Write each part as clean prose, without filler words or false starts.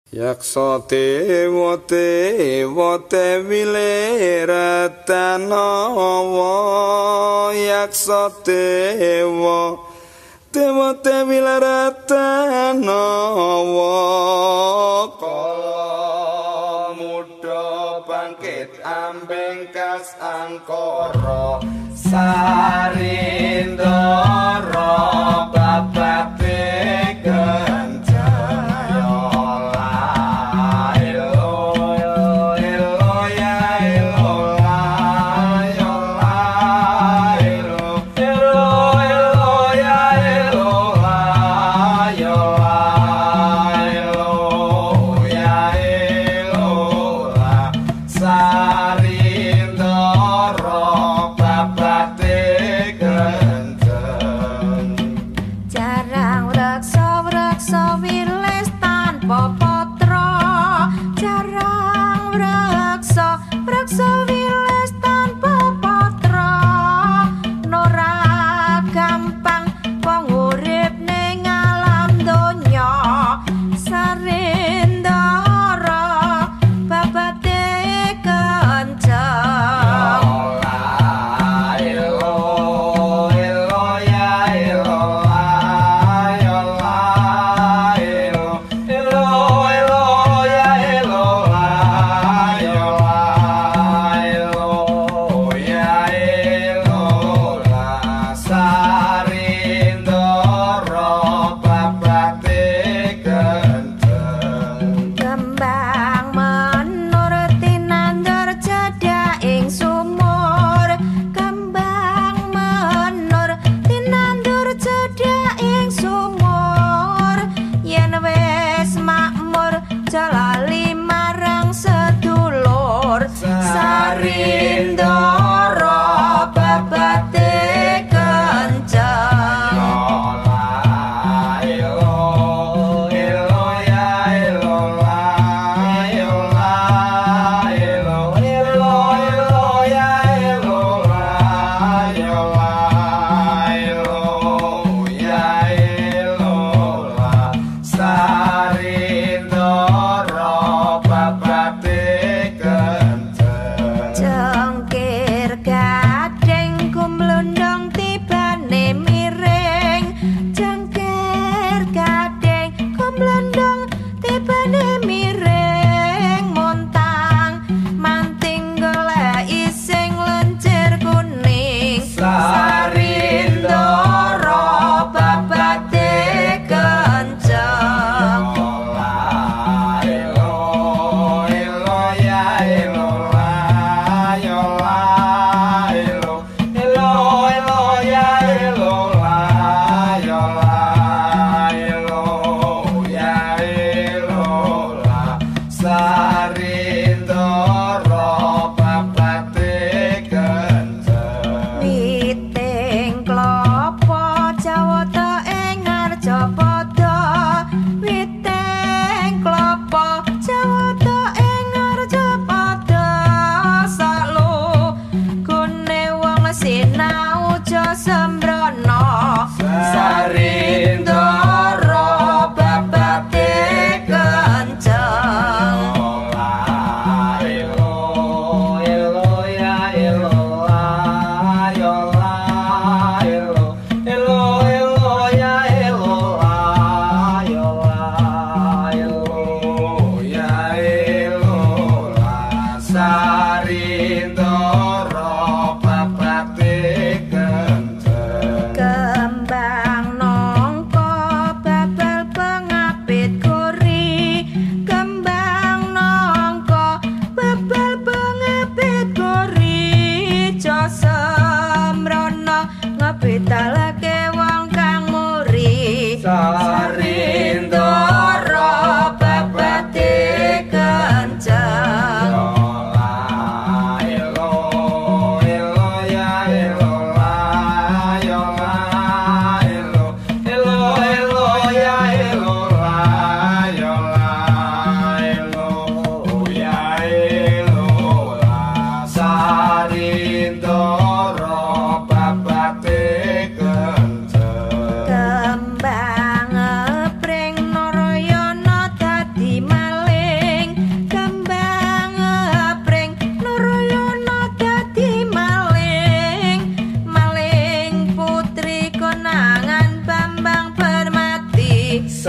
Yaksa dewa wileratanawa yaksa dewa wileratanawa kala muda bangkit ambeng kas angkara sarindara babate Oh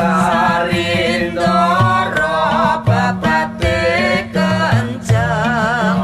Sarindoro babate kenceng.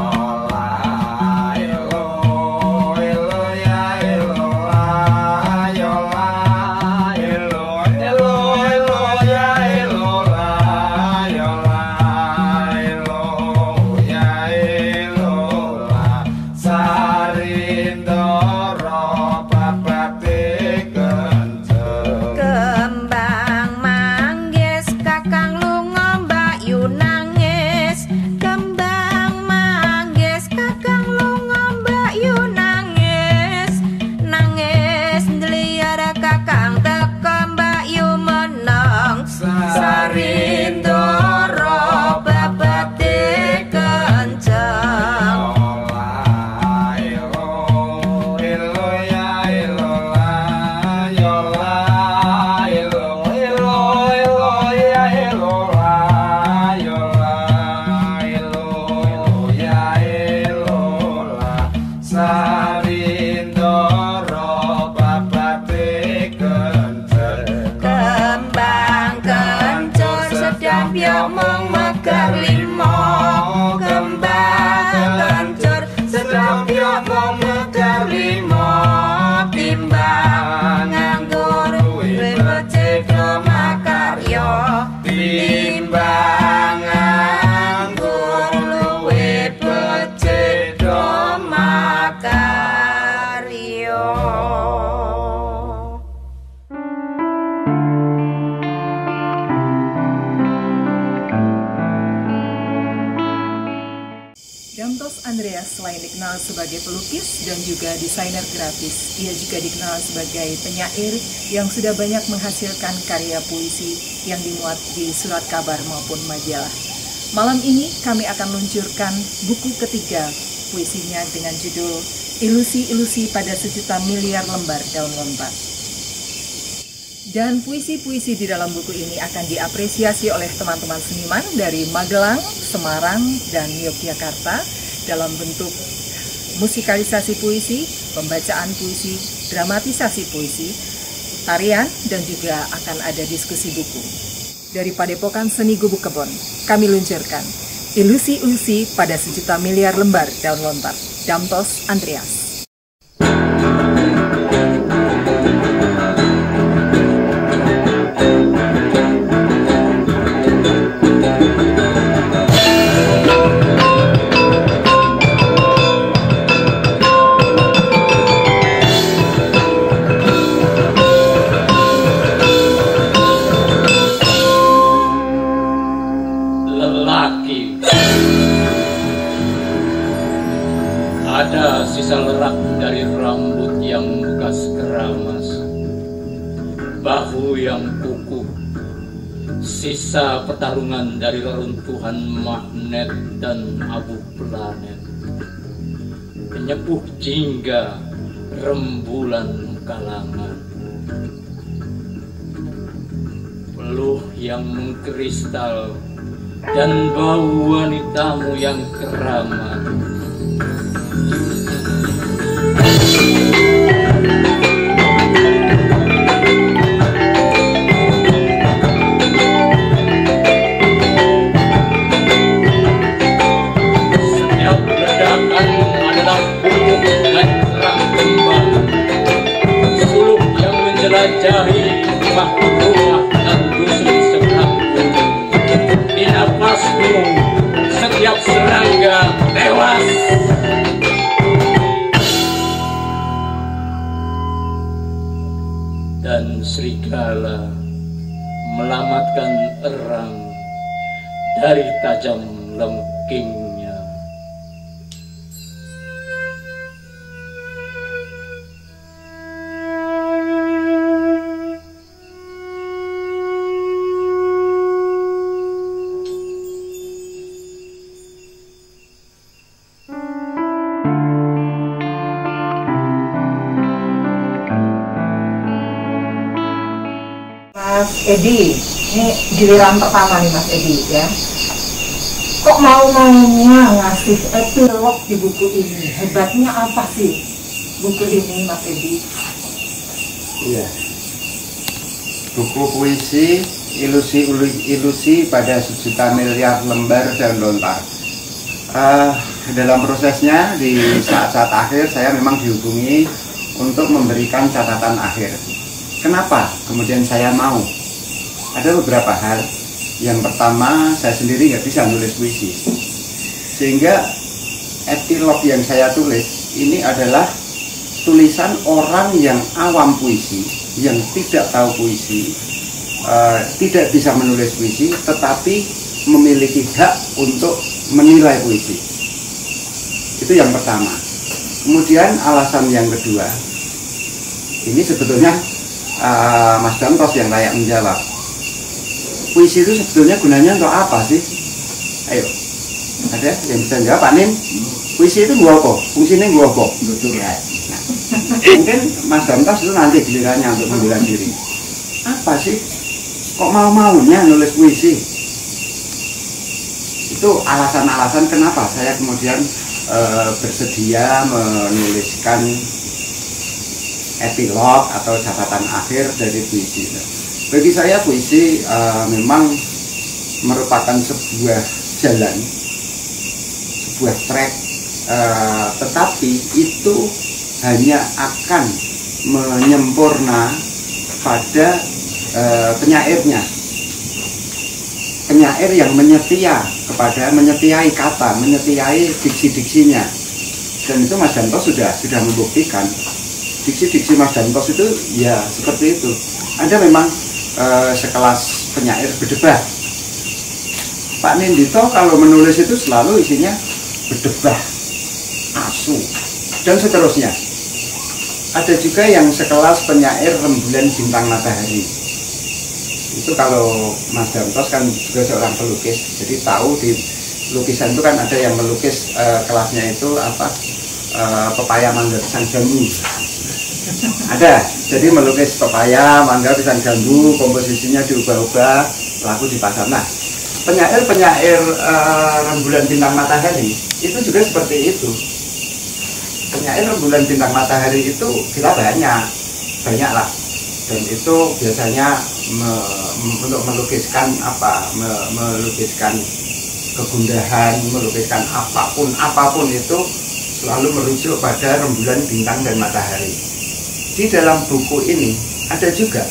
Damtos Andreas selain dikenal sebagai pelukis dan juga desainer grafis, ia juga dikenal sebagai penyair yang sudah banyak menghasilkan karya puisi yang dimuat di surat kabar maupun majalah. Malam ini kami akan meluncurkan buku ketiga puisinya dengan judul Ilusi-ilusi pada sejuta miliar lembar daun lontar. Dan puisi-puisi di dalam buku ini akan diapresiasi oleh teman-teman seniman dari Magelang, Semarang, dan Yogyakarta dalam bentuk musikalisasi puisi, pembacaan puisi, dramatisasi puisi, tarian, dan juga akan ada diskusi buku. Dari Padepokan Seni Gubuk Kebon, kami luncurkan Ilusi-ilusi pada sejuta miliar lembar daun lontar, Damtos Andreas. Ada sisa lerak dari rambut yang bekas keramas, bahu yang kukuh, sisa pertarungan dari reruntuhan magnet dan abu planet, penyepuh jingga rembulan kalangan, peluh yang mengkristal dan bau wanitamu yang keramat. Setiap ledakan adalah bunuh dan terang kembang, suluk yang menjelajahi makhluk rumah dan dusun seberang gunung. Di napasmu setiap serangga tewas. Dan serigala melamatkan erang dari tajam lengkingnya. Mas Edi, ini giliran pertama nih Mas Edi ya. Kok mau-maunya ngasih epilog di buku ini? Hebatnya apa sih buku ini Mas Edi? Iya. Buku puisi ilusi pada sejuta miliar lembar dan lontar. Dalam prosesnya di saat-saat akhir saya memang dihubungi untuk memberikan catatan akhir. Kenapa kemudian saya mau? Ada beberapa hal. Yang pertama, saya sendiri nggak bisa nulis puisi, sehingga epilog yang saya tulis ini adalah tulisan orang yang awam puisi, yang tidak tahu puisi, tidak bisa menulis puisi, tetapi memiliki hak untuk menilai puisi. Itu yang pertama. Kemudian alasan yang kedua, ini sebetulnya Mas Dantos yang layak menjawab. Puisi itu sebetulnya gunanya untuk apa sih? Ayo, ada yang bisa jawab, Pak Nim? Puisi itu gua apa? Fungsinya gua apa? Betul ya. Nah, mungkin Mas Dantos itu nanti gilirannya untuk membela diri. Apa sih? Kok mau-maunya nulis puisi? Itu alasan-alasan kenapa saya kemudian bersedia menuliskan epilog atau catatan akhir dari puisi. Bagi saya puisi memang merupakan sebuah jalan, sebuah trek, tetapi itu hanya akan menyempurna pada penyairnya. Penyair yang menyetiai kata, menyetiai diksi-diksinya. Dan itu Mas Dantos sudah membuktikan. Diksi-diksi Mas Dantos itu ya seperti itu. Ada memang sekelas penyair berdebah. Pak Nindito kalau menulis itu selalu isinya berdebah, asu, dan seterusnya. Ada juga yang sekelas penyair rembulan bintang matahari. Itu kalau Mas Dantos kan juga seorang pelukis, jadi tahu di lukisan itu kan ada yang melukis kelasnya itu apa, pepaya, mangga, pisang, jambu. Ada, jadi melukis pepaya, mangga, pisang, jambu, komposisinya diubah-ubah, laku di pasar. Nah, penyair rembulan bintang matahari itu juga seperti itu. Penyair rembulan bintang matahari itu kita banyak lah, dan itu biasanya untuk melukiskan apa, melukiskan kegundahan, melukiskan apapun itu selalu merujuk pada rembulan bintang dan matahari. Di dalam buku ini ada juga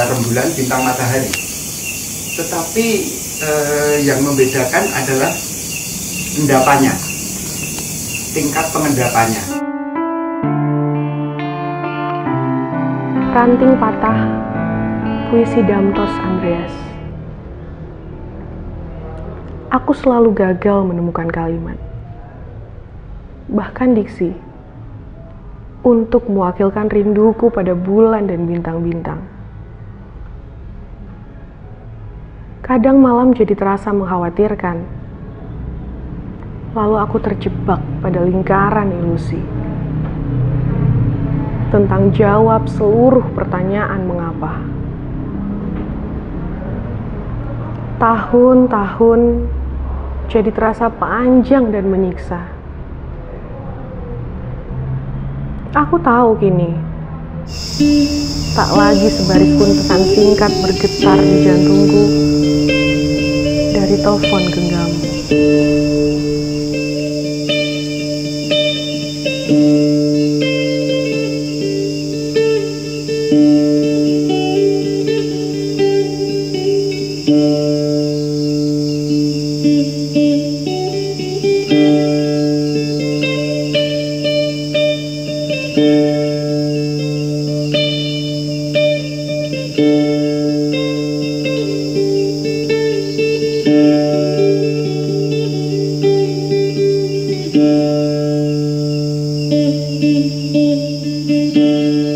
rembulan bintang matahari, tetapi yang membedakan adalah endapannya, tingkat pengendapannya. Ranting Patah, puisi Dantos Andreas. Aku selalu gagal menemukan kalimat, bahkan diksi, untuk mewakilkan rinduku pada bulan dan bintang-bintang. Kadang malam jadi terasa mengkhawatirkan, lalu aku terjebak pada lingkaran ilusi tentang jawab seluruh pertanyaan mengapa. Tahun-tahun jadi terasa panjang dan menyiksa. Aku tahu kini, tak lagi sebaris pun pesan singkat bergetar di jantungku dari telepon genggammu.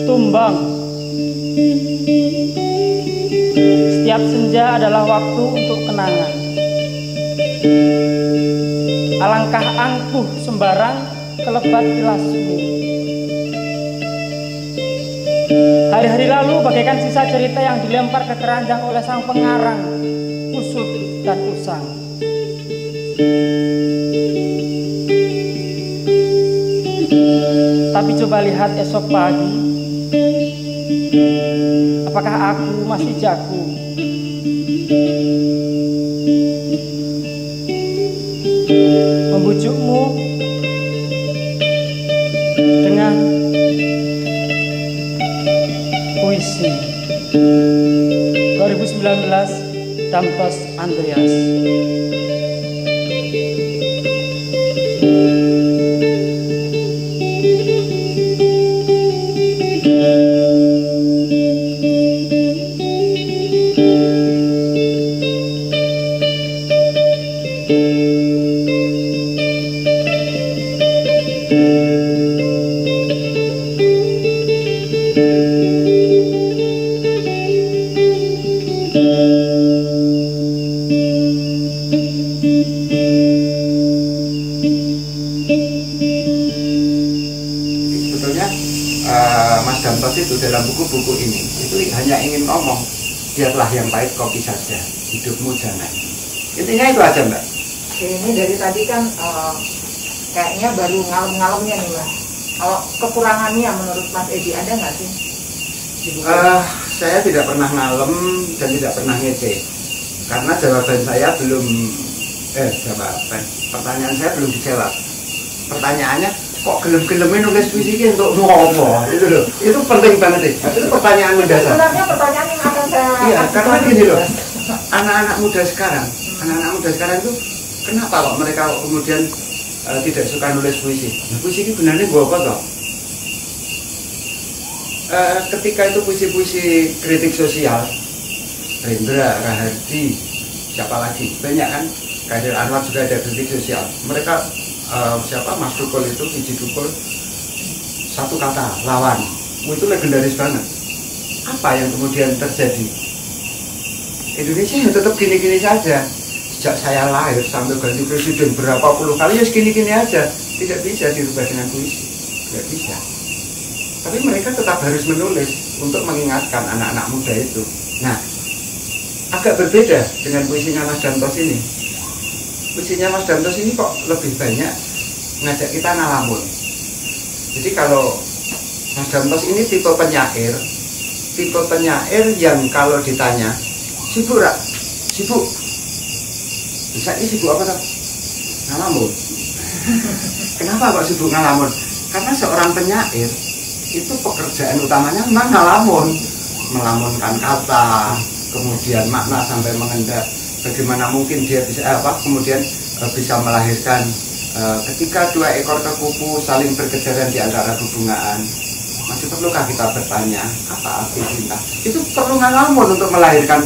Tumbang. Setiap senja adalah waktu untuk kenangan. Alangkah angkuh sembarang kelebat kilasmu. Hari-hari lalu bagaikan sisa cerita yang dilempar ke keranjang oleh sang pengarang, kusut dan usang. Tapi coba lihat esok pagi, Apakah aku masih jago? Membujukmu dengan puisi. 2019, Dantos Andreas. Mas Dantos itu dalam buku-buku ini itu hanya ingin ngomong, biarlah yang pahit kopi saja, hidupmu jangan. Intinya itu aja, Mbak. Ini dari tadi kan kayaknya baru ngalem-ngalemnya nih, Mas. Kalau kekurangannya menurut Mas Edi ada nggak sih? Saya tidak pernah ngalem dan tidak pernah ngece, karena jawaban saya belum pertanyaan saya belum dijawab. Pertanyaannya, kok gelem-gelemin nulis puisi ini untuk apa? Itu loh, itu penting banget sih. Itu pertanyaan mendasar. Sebenarnya pertanyaan yang akan saya karena gini loh, anak-anak muda sekarang itu kenapa kok mereka kemudian tidak suka nulis puisi? Nah, puisi ini benarnya gue apa toh? Ketika itu puisi-puisi kritik sosial, Rendra, Rahardi, siapa lagi? Banyak kan? Kadir Anwar juga ada kritik sosial. Mereka Mas Dukul itu, Biji Dukul, satu kata, lawan. Itu legendaris banget. Apa yang kemudian terjadi? Indonesia yang tetap gini-gini saja. Sejak saya lahir sampai ganti presiden berapa puluh kali, ya segini-gini aja. Tidak bisa dirubah dengan puisi. Tidak bisa. Tapi mereka tetap harus menulis untuk mengingatkan anak-anak muda itu. Nah, agak berbeda dengan puisinya Mas Dantos ini. Puisinya Mas Dantos ini kok lebih banyak ngajak kita ngalamun. Jadi kalau Mas Dantos ini tipe penyair yang kalau ditanya, sibuk rak? Sibuk? Bisa ini sibuk apa tak? Ngalamun. Kenapa kok sibuk ngalamun? Karena seorang penyair itu pekerjaan utamanya memang ngalamun, melamunkan kata, kemudian makna sampai mengendap. Bagaimana mungkin dia bisa kemudian bisa melahirkan ketika dua ekor kekupu saling berkejaran di antara bebungaan. Masih perlukah kita bertanya apa arti cinta? Itu perlu ngalamun untuk melahirkan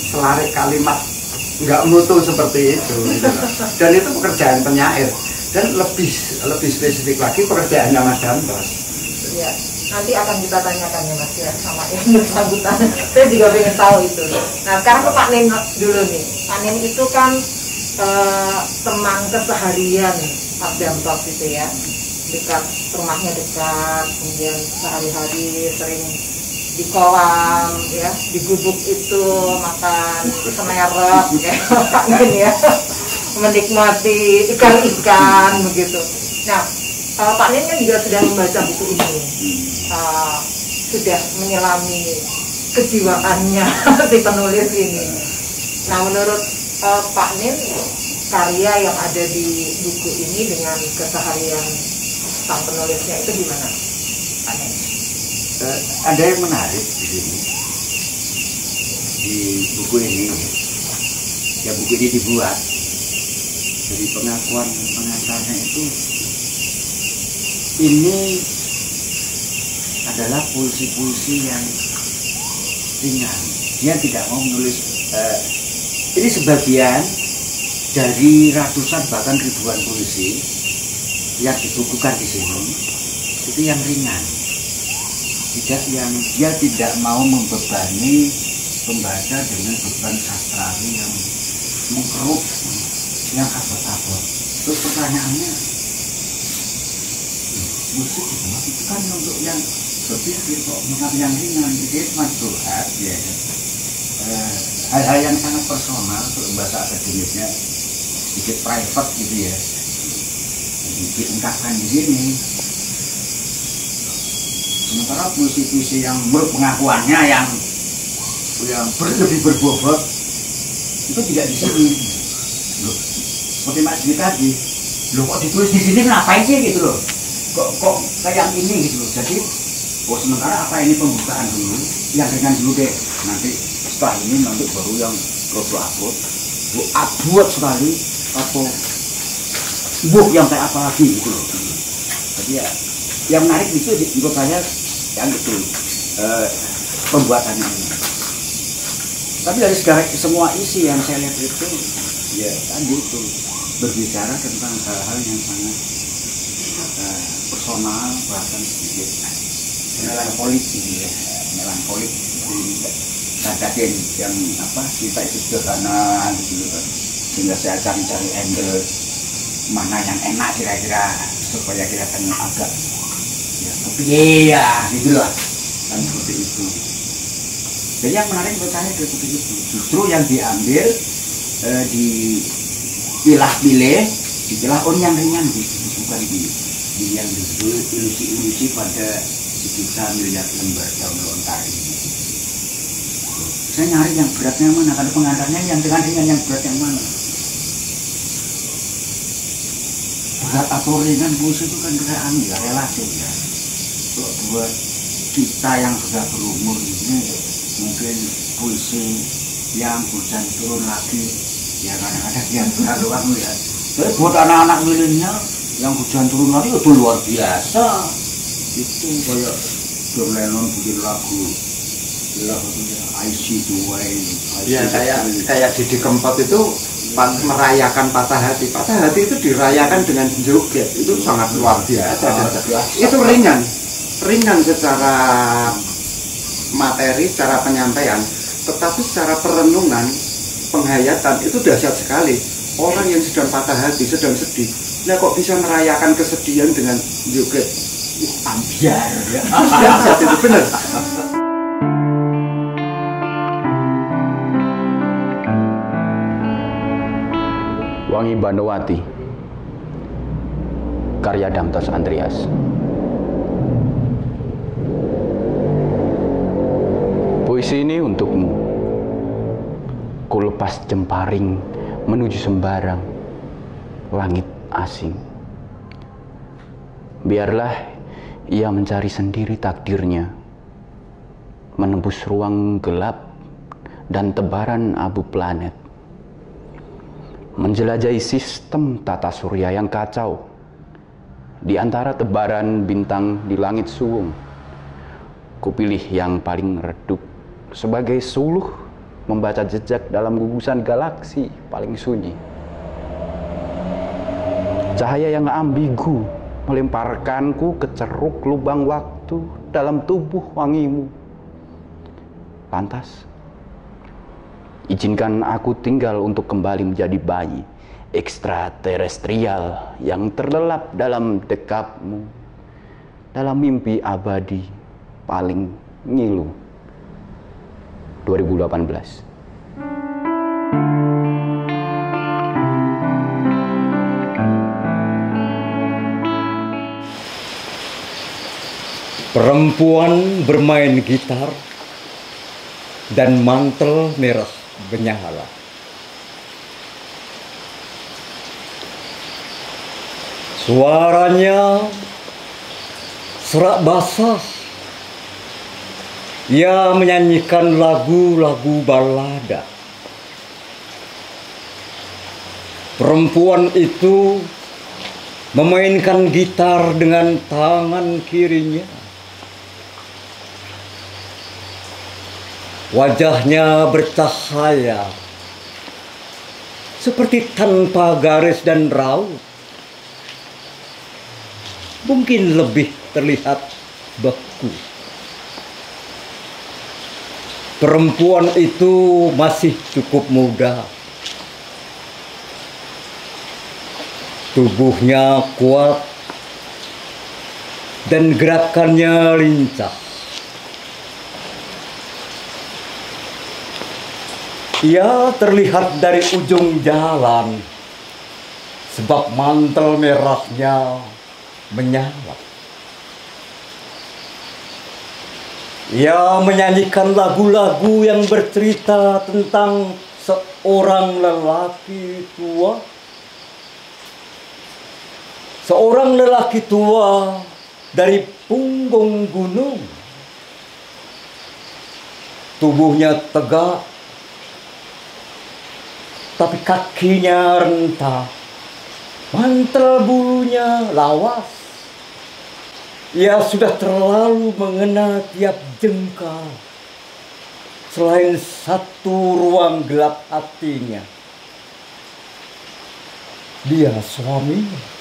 selarik kalimat nggak mutu seperti itu. Gitu. Dan itu pekerjaan penyair. Dan lebih spesifik lagi pekerjaannya Mas Dantos. Ya, nanti akan kita tanyakan ya Mas ya sama yang bersangkutan. Saya juga pengen tahu itu. Nah sekarang ke Pak Nin dulu nih. Pak Nin itu kan teman keseharian Mas Dantos itu ya, dekat, rumahnya dekat, kemudian sehari-hari sering di kolam ya, di gubuk itu makan semerek ya Pak Nin ya. Menikmati ikan-ikan begitu. Nah, Pak Nin kan juga sudah membaca buku ini, sudah menyelami kejiwaannya si penulis ini. Nah, menurut Pak Nin, karya yang ada di buku ini dengan keseharian sang penulisnya itu gimana, Pak Nin? Ada yang menarik di sini di buku ini. Ya buku ini dibuat. Jadi pengakuan pengantarnya itu ini adalah puisi-puisi yang ringan. Dia tidak mau menulis ini sebagian dari ratusan bahkan ribuan puisi yang dibukukan di sini itu yang ringan. Dia tidak mau membebani pembaca dengan beban sastrawi yang mengkeruk, yang abot-abot. Terus pertanyaannya, musik itu kan untuk yang berpikir kok, yang ringan, itu cuma curhat ya. Hal-hal yang sangat personal, bahasa akademisnya sedikit private gitu ya, diungkapkan di sini. Sementara puisi-puisi yang menurut pengakuannya yang lebih berbobot itu tidak di sini. Loh, seperti Mas Dwi tadi, loh kok ditulis di sini ngapain sih gitu loh? Kok kayak ini gitu loh. Jadi, sementara apa ini pembukaan dulu, yang ringan dulu deh. Nanti setelah ini nanti baru yang upload. Buat sekali atau book yang kayak apa lagi gitu loh. Jadi ya, yang menarik itu menurut saya yang itu pembuatannya ini. Tapi dari segala semua isi yang saya lihat itu, ya tadi itu berbicara tentang hal-hal yang sangat personal, bahkan sedikit melankolik ya, melankolik katakan yang apa kita itu sederhana gitu kan. Sehingga saya cari-cari angle mana yang enak kira-kira supaya kelihatan agak ya tapi iya gitu lah kan seperti itu. Jadi yang menarik buat saya seperti itu. Justru yang diambil dipilah-pilih, dipilah yang ringan gitu, bukan yang ilusi-ilusi pada sekitar miliar lembar daun lontar ini. Saya nyari yang beratnya mana, karena pengantarnya yang ringan yang berat yang mana. Berat atau ringan puisi itu kan relatif ya. Kalau buat kita yang sudah berumur ini mungkin puisi yang hujan turun lagi ya kadang-kadang yang berat doang ya. Tapi buat anak-anak milenial yang hujan turun lagi itu luar biasa. Itu kayak John Lennon bikin lagu I See the Way. Ya kayak Didi Kempot itu merayakan patah hati. Patah hati itu dirayakan dengan joget, itu sangat luar biasa. Itu ringan secara materi, secara penyampaian, tetapi secara perenungan, penghayatan itu dahsyat sekali. Orang yang sedang patah hati, sedang sedih, nah kok bisa merayakan kesedihan dengan joget? Ambiar ya. Dahsyat itu benar. Wangi Banowati, karya Damtos Andreas. Puisi ini untukmu. Ku lepas jemparing menuju sembarang langit asing. Biarlah ia mencari sendiri takdirnya, menembus ruang gelap dan tebaran abu planet, menjelajahi sistem tata surya yang kacau di antara tebaran bintang di langit suwung. Kupilih yang paling redup sebagai suluh membaca jejak dalam gugusan galaksi paling sunyi. Cahaya yang ambigu melemparkanku ke ceruk lubang waktu dalam tubuh wangimu. Lantas, izinkan aku tinggal untuk kembali menjadi bayi ekstraterestrial yang terlelap dalam dekapmu, dalam mimpi abadi paling ngilu. 2018. Perempuan bermain gitar dan mantel merah menyala. Suaranya serak basah. Ia menyanyikan lagu-lagu balada. Perempuan itu memainkan gitar dengan tangan kirinya. Wajahnya bercahaya seperti tanpa garis dan raut. Mungkin lebih terlihat beku. Perempuan itu masih cukup muda. Tubuhnya kuat dan gerakannya lincah. Ia terlihat dari ujung jalan sebab mantel merahnya menyala. Ia menyanyikan lagu-lagu yang bercerita tentang seorang lelaki tua. Seorang lelaki tua dari punggung gunung. Tubuhnya tegak, tapi kakinya rentah. Mantel bulunya lawas. Ia sudah terlalu mengena tiap jengkal. Selain satu ruang gelap hatinya, dia suaminya.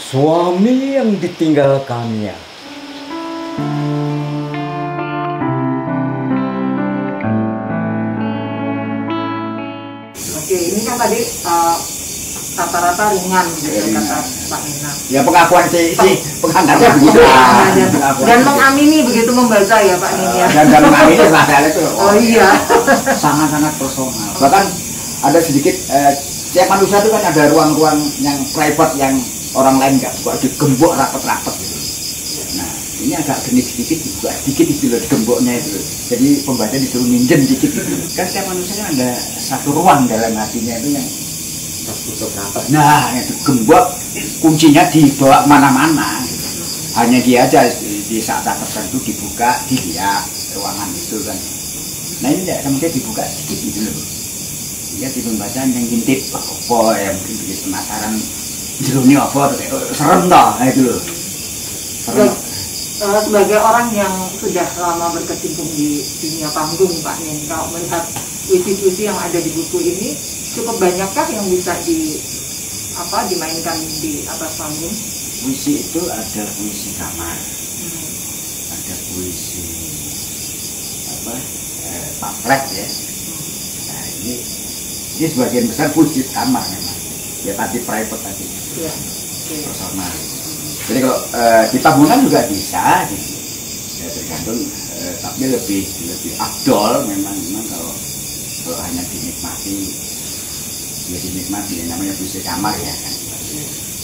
Suami yang ditinggalkannya. Oke, ini kan tadi rata-rata ringan gitu kata Pak Nina. Ya pengakuan si pengantarnya bisa. Dan mengamini begitu membaca ya Pak Nina. Dan mengamini bahasa itu. Oh iya. Sangat-sangat personal. Bahkan ada sedikit setiap manusia itu kan ada ruang-ruang yang private yang orang lain nggak buat digembok rapet-rapet gitu. Nah ini agak genit sedikit dibuka sedikit itu loh gemboknya itu. Jadi pembaca disuruh minjem dikit gitu. Kan setiap manusia kan ada satu ruang dalam hatinya itu yang tertutup rapat. Nah, itu gembok kuncinya dibawa mana-mana. Hanya dia aja di saat tertentu dibuka, dilihat ruangan itu kan. Nah ini tidak sama dia dibuka sedikit gitu loh. Dia di pembacaan yang ngintip apa ya mungkin bikin penasaran jeruni apa serem toh itu loh. Serem. Sebagai orang yang sudah lama berkecimpung di dunia panggung Pak Nin, kalau melihat puisi-puisi yang ada di buku ini, cukup banyakkah yang bisa dimainkan di atas panggung? Puisi itu ada puisi kamar, ada puisi pamflet ya. Nah ini sebagian besar puisi kamar memang. Ya tadi private tadi, ya. Personal. Jadi kalau di tabungan juga bisa, gitu. Ya tergantung, tapi lebih afdol memang kalau hanya dinikmati. Ya dinikmati, namanya puisi kamar ya kan,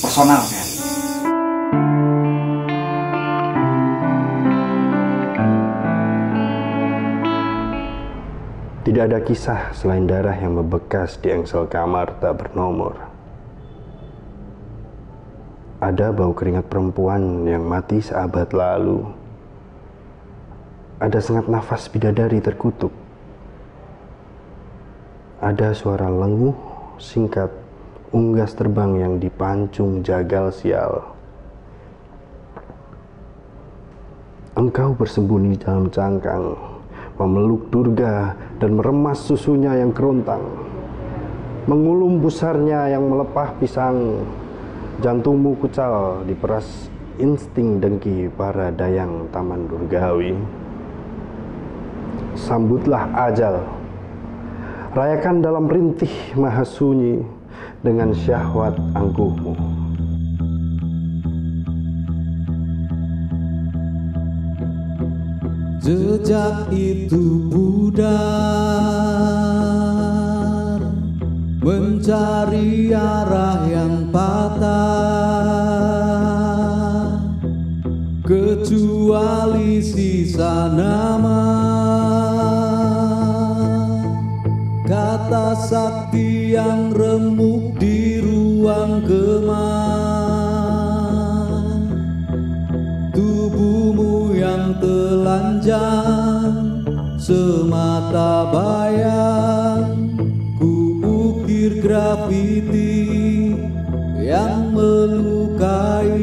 personal kan. Tidak ada kisah selain darah yang membekas di engsel kamar tak bernomor. Ada bau keringat perempuan yang mati seabad lalu. Ada sengat nafas bidadari terkutuk. Ada suara lenguh singkat unggas terbang yang dipancung jagal sial. Engkau bersembunyi dalam cangkang, memeluk Durga dan meremas susunya yang kerontang, mengulum busarnya yang melepah pisang. Jantungmu kucal diperas insting dengki para dayang taman Durgawi. Sambutlah ajal, rayakan dalam rintih maha sunyi dengan syahwat angkuhmu. Jejak itu pudar, mencari arah yang patah, kecuali sisa nama. Kata sakti yang remuk di ruang kemah, tubuhmu yang telanjang semata bayang. Ku ukir grafiti yang melukai.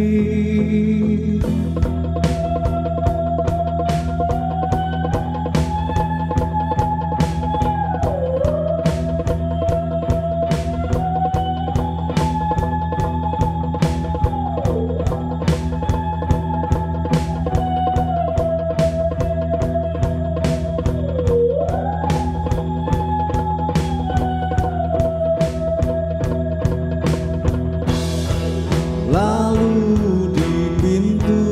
Lalu di pintu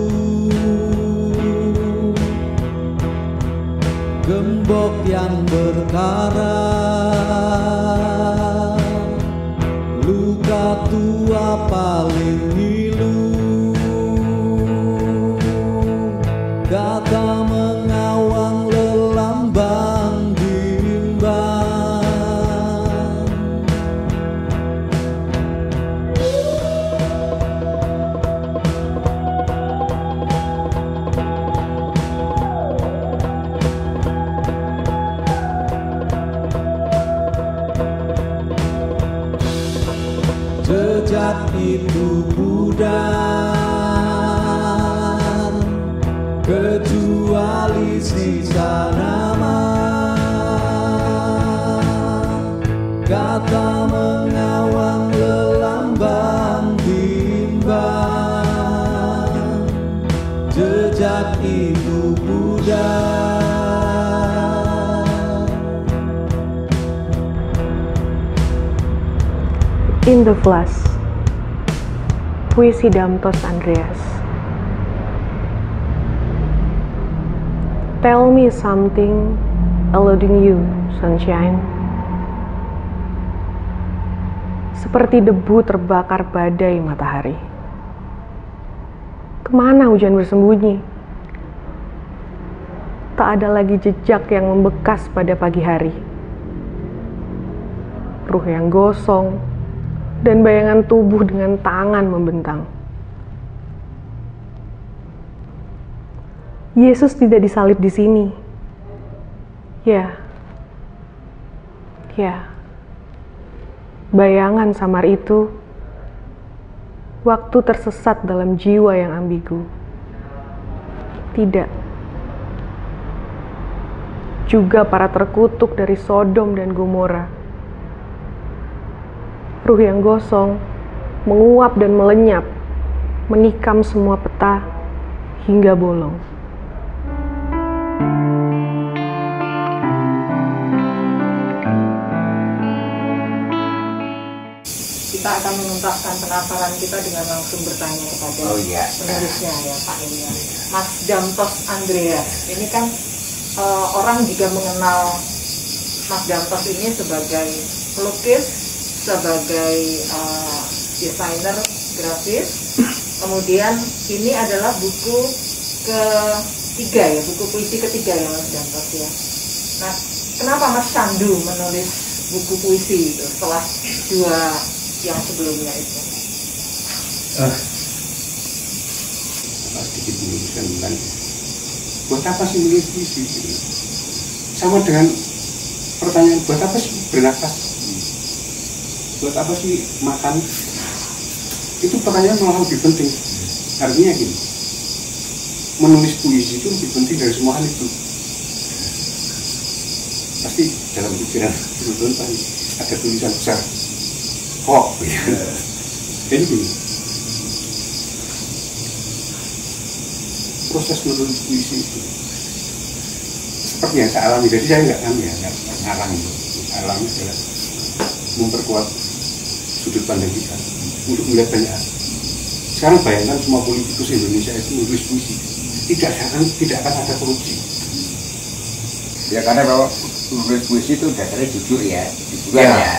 gembok yang berkarat, luka tua paling ngilu, kata jejak itu pudar, kecuali sisa nama. Kata mengawang lelambang bimbang, jejak itu pudar. In the Flash, puisi Damtos Andreas. Tell me something eluding you, sunshine. Seperti debu terbakar badai matahari. Kemana hujan bersembunyi? Tak ada lagi jejak yang membekas pada pagi hari. Ruh yang gosong dan bayangan tubuh dengan tangan membentang. Yesus tidak disalib di sini. Ya. Bayangan samar itu, waktu tersesat dalam jiwa yang ambigu. Tidak. Juga para terkutuk dari Sodom dan Gomora. Ruh yang gosong, menguap dan melenyap, menikam semua peta hingga bolong. Kita akan menuntaskan penasaran kita dengan langsung bertanya kepada penulisnya ya Pak Ilya. Mas Damtos Andreas, ini kan orang juga mengenal Mas Damtos ini sebagai pelukis, sebagai desainer grafis. Kemudian ini adalah buku ketiga ya, buku puisi ketiga ya Mas Damtos ya. Nah, kenapa Mas Candu menulis buku puisi itu setelah dua yang sebelumnya itu? Sedikit menuliskan tentang buat apa sih menulis puisi? Sama dengan pertanyaan buat apa sih bernafas? Buat apa sih makan? Itu pertanyaan malah lebih penting. Artinya gini, menulis puisi itu lebih penting dari semua hal itu. Pasti dalam pikiran teman-teman tadi ada tulisan besar. Kok? Jadi gini, proses menulis puisi itu seperti yang saya alami. Jadi saya nggak ngarang itu. Alami adalah memperkuat sudut pandang kita untuk melihat banyak hal. Sekarang bayangkan semua politikus Indonesia itu menulis puisi, tidak akan ada korupsi. Ya karena kalau menulis puisi itu dasarnya jujur ya, jujuran ya.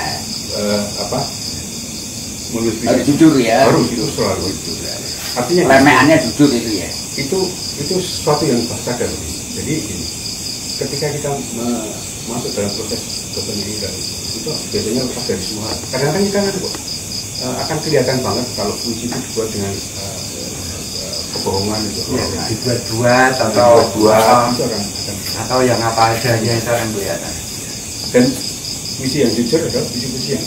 Menulis puisi harus jujur ya. Harus itu selalu jujur. Artinya lemeannya jujur itu ya. Itu sesuatu yang sadar. Jadi ketika kita masuk dalam proses kepenyidikan itu biasanya lepas dari semua. Kadang-kadang kita akan kelihatan banget kalau puisi itu dibuat dengan kebohongan itu. Ya, dibuat-buat atau itu atau yang apa adanya itu akan kelihatan. Dan puisi yang jujur adalah puisi-puisi yang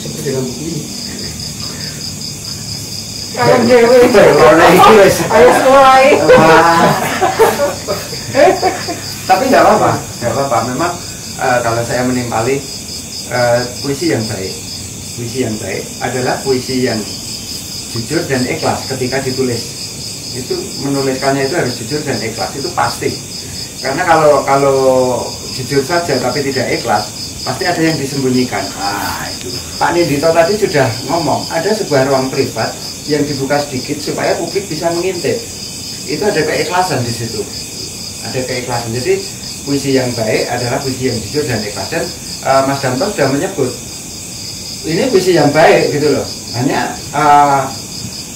seperti dalam buku ini. Kalau dewe, ayo mulai. Tapi nggak apa-apa. Memang kalau saya menimpali puisi yang baik adalah puisi yang jujur dan ikhlas ketika ditulis. Itu menuliskannya itu harus jujur dan ikhlas, itu pasti. Karena kalau jujur saja tapi tidak ikhlas, pasti ada yang disembunyikan. Itu Pak Nindito tadi sudah ngomong, ada sebuah ruang privat yang dibuka sedikit supaya publik bisa mengintip. Itu ada keikhlasan di situ. Ada keikhlasan. Jadi puisi yang baik adalah puisi yang jujur dan ikhlas. Dan Mas Damtos sudah menyebut ini puisi yang baik gitu loh. Hanya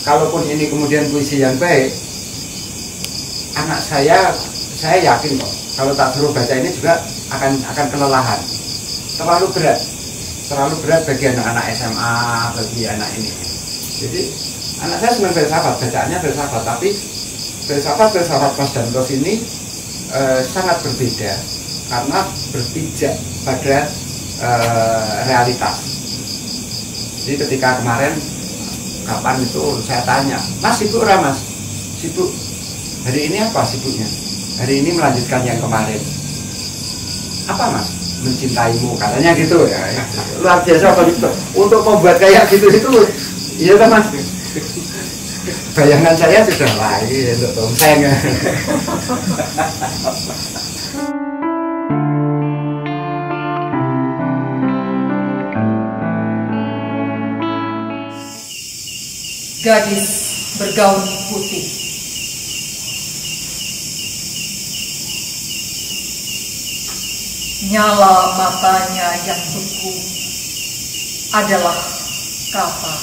kalaupun ini kemudian puisi yang baik, anak saya yakin kok kalau tak suruh baca ini juga akan kelelahan. Terlalu berat bagi anak-anak SMA, bagi anak ini. Jadi anak saya senang filsafat, bacaannya filsafat, tapi filsafat Mas Damtos ini sangat berbeda karena berpijak pada realitas. Jadi ketika kemarin kapan itu saya tanya, Mas sibuk ora Mas? Sibuk. Hari ini apa sibuknya? Hari ini melanjutkan yang kemarin. Apa Mas? Mencintaimu katanya gitu ya. Luar biasa apa gitu. Untuk membuat kayak gitu itu iya kan Mas? Bayangan saya sudah lain untuk tongseng. Gadis bergaun putih. Nyala matanya yang beku adalah kata.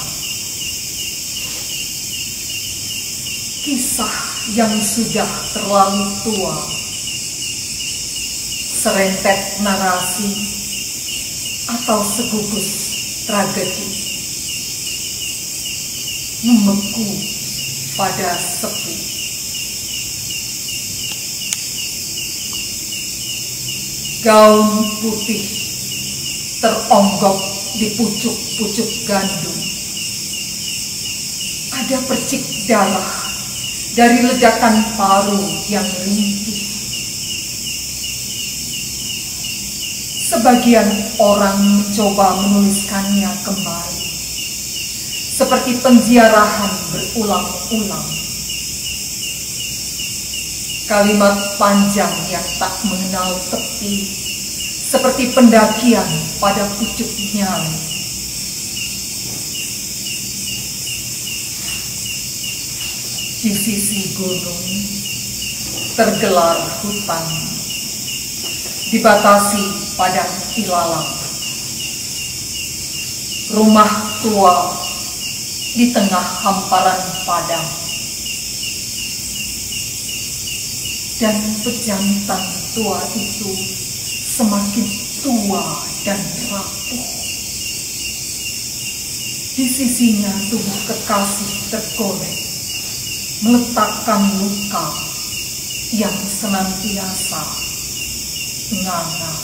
Kisah yang sudah terlalu tua. Serentet narasi atau segugus tragedi. Membeku pada sepi. Gaun putih teronggok di pucuk-pucuk gandum. Ada percik darah dari ledakan paru yang rintih. Sebagian orang mencoba menuliskannya kembali. Seperti penziarahan berulang-ulang. Kalimat panjang yang tak mengenal tepi, seperti pendakian pada pucuk nyali. Di sisi gunung, tergelar hutan, dibatasi padang ilalang. Rumah tua di tengah hamparan padang, dan pejantan tua itu semakin tua dan rapuh. Di sisinya tubuh kekasih tergolek, meletakkan luka yang senantiasa nganga.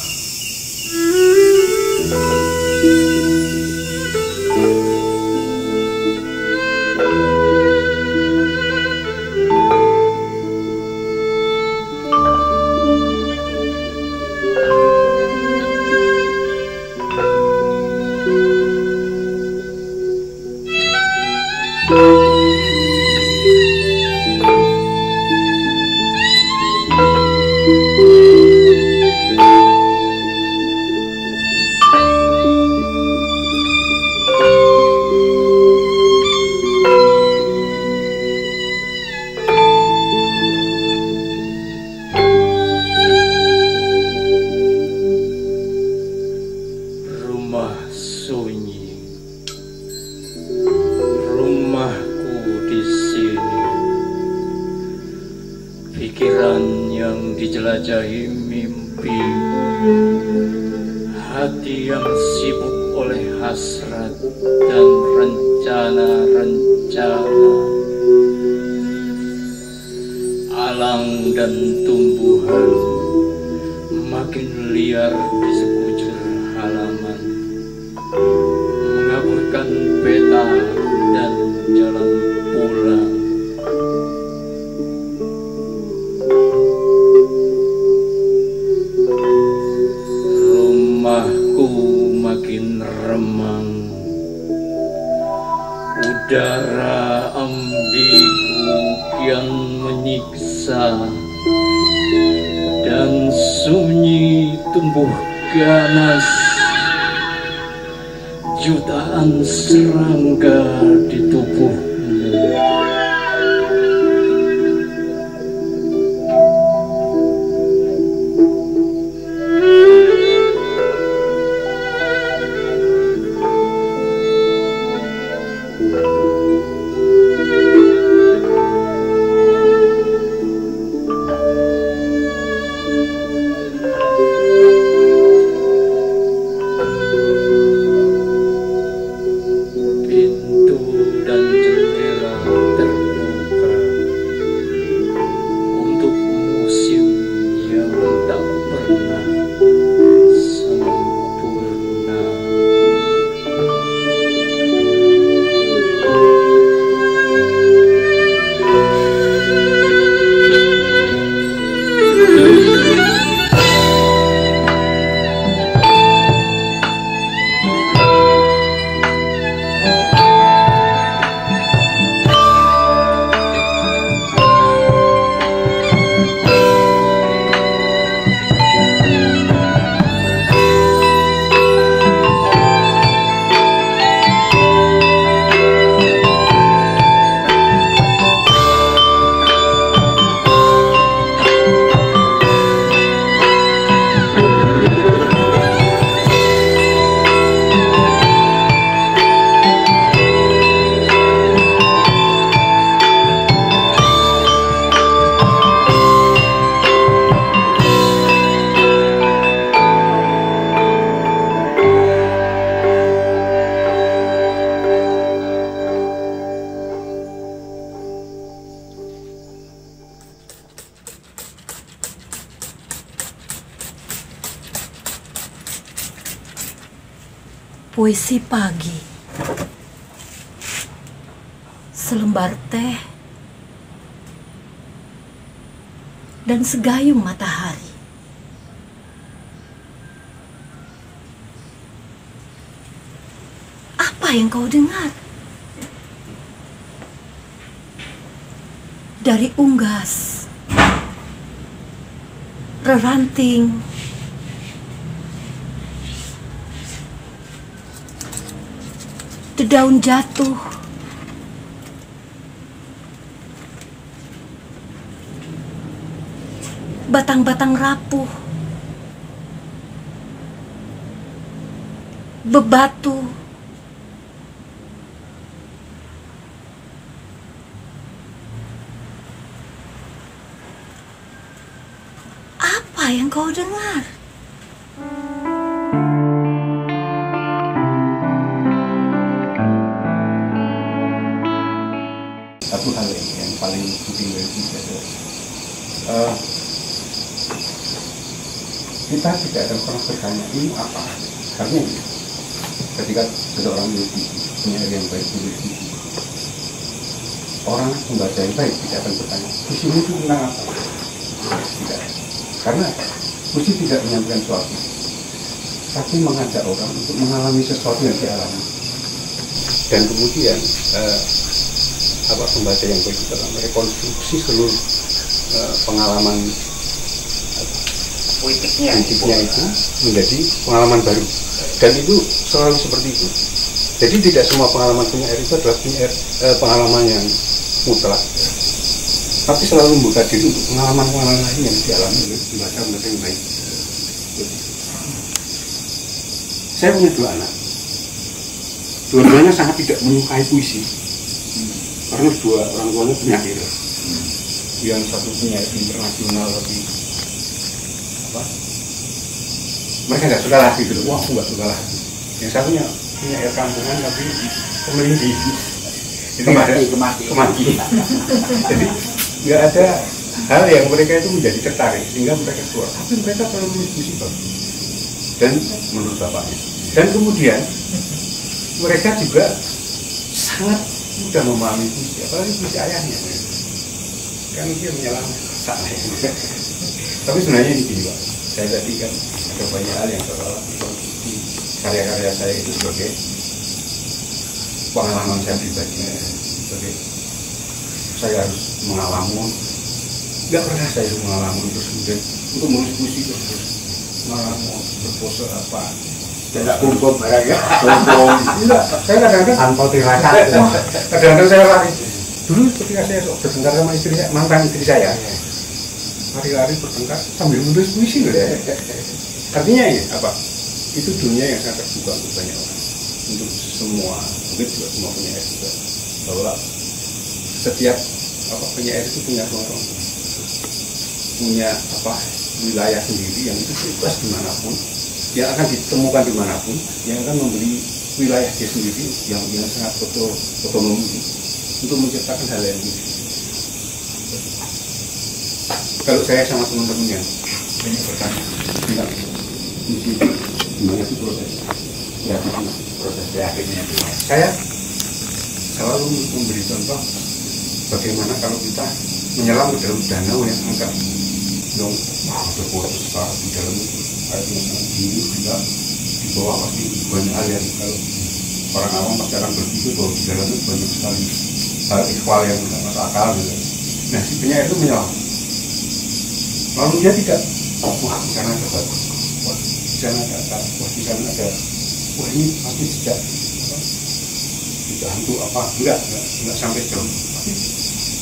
Dijelajahi mimpi, hati yang sibuk oleh hasrat dan rencana-rencana. Alang dan tumbuhan makin liar di sekujur halaman, mengaburkan peta dan jalan pulang. Makin remang, udara ambigu yang menyiksa, dan sunyi tumbuh ganas. Jutaan serangga di tubuhmu. Puisi pagi, selembar teh, dan segayung matahari. Apa yang kau dengar? Dari unggas, reranting, dedaun jatuh, batang-batang rapuh, bebatu, apa yang kau dengar? Satu hal yang paling penting dari ini adalah kita tidak akan pernah bertanya ini apa. Karena ketika seseorang memiliki penyair yang baik, memiliki orang pembaca yang baik tidak akan bertanya puisi itu tentang apa. Tidak. Karena puisi tidak menyampaikan sesuatu, tapi mengajak orang untuk mengalami sesuatu yang dialami. Dan kemudian pembaca yang baik itu akan merekonstruksi seluruh pengalaman puitiknya itu menjadi pengalaman baru, dan itu selalu seperti itu. Jadi tidak semua pengalaman penyair itu adalah pengalaman yang mutlak, tapi selalu membuka diri untuk pengalaman-pengalaman lain yang dialami oleh pembaca yang baik. Saya punya dua anak, dua-duanya sangat tidak menyukai puisi. Karena dua orang tuanya penyair, yang satu penyair internasional tapi mereka nggak suka lagi gitu. Wah, aku nggak suka lagi. Yang satunya penyair kampungan tapi pemerintah kemati. Jadi nggak ada hal yang mereka itu menjadi tertarik sehingga mereka keluar. Tapi mereka perlu menulis puisi bagus. Dan menurut bapaknya. Dan kemudian mereka juga sangat mudah memahami puisi, apalagi puisi ayahnya. Kan dia menyalahkan sana ya. Tapi sebenarnya ini gini Pak, saya tadi kan ada banyak hal yang seolah mengkonsumsi karya-karya saya itu sebagai pengalaman saya pribadi, sebagai saya harus mengalamun. Nggak pernah saya itu mengalamun terus kemudian untuk menulis puisi itu harus mengalamun berpose apa. Tidak kumpul barang ya, kumpul. Tidak, saya kadang-kadang tanpa dirasa. Kadang-kadang saya lari. Dulu ketika saya bertengkar sama istri saya, mantan istri saya, lari-lari bertengkar sambil menulis puisi loh ya. Artinya ya apa? Itu dunia yang sangat terbuka untuk banyak orang, untuk semua, mungkin juga semua penyair juga. Bahwa setiap penyair itu punya ruang, punya wilayah sendiri yang itu bebas dimanapun. Yang akan ditemukan dimanapun, yang akan memberi wilayah dia sendiri yang sangat otonom untuk menciptakan hal yang ini. Kalau saya sama teman-teman yang banyak bertanya tentang gimana sih proses kreatifnya, saya selalu memberi contoh bagaimana kalau kita menyelam ke dalam danau yang agak berporos sekali di dalam itu. Airnya sangat biru, juga di bawah pasti banyak aliran. Kalau orang awam pasti akan berpikir bahwa di dalamnya banyak sekali hal ikhwal yang tidak masuk akal gitu. Nah si penyair itu menyelam, lalu dia tidak wah di sana ada batu, wah di sana ada atas, wah di sana ada, wah ini pasti sejak hantu apa, enggak sampai jauh, tapi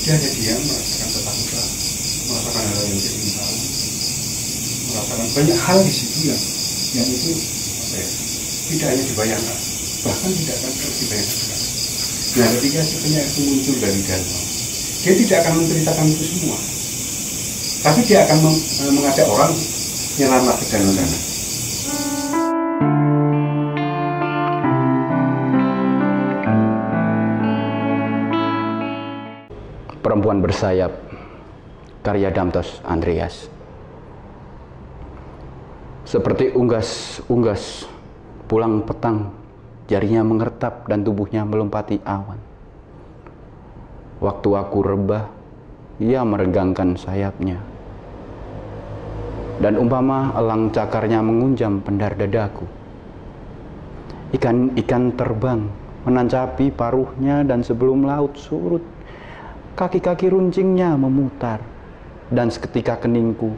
dia hanya diam, merasakan ketakutan, merasakan hal yang dia ingin tahu, merasakan banyak hal di situ yang itu tidak hanya dibayangkan, bahkan tidak akan terus dibayangkan. Nah ketika si penyair itu muncul dari danau, dia tidak akan menceritakan itu semua, tapi dia akan mengajak orang nyelamat ke danau sana. Perempuan Bersayap, karya Damtos Andreas. Seperti unggas-unggas pulang petang Jarinya mengertap dan tubuhnya melompati awan. Waktu aku rebah, ia meregangkan sayapnya. Dan umpama elang cakarnya mengunjam pendar dadaku. Ikan-ikan terbang menancapi paruhnya, dan sebelum laut surut, kaki-kaki runcingnya memutar, dan seketika keningku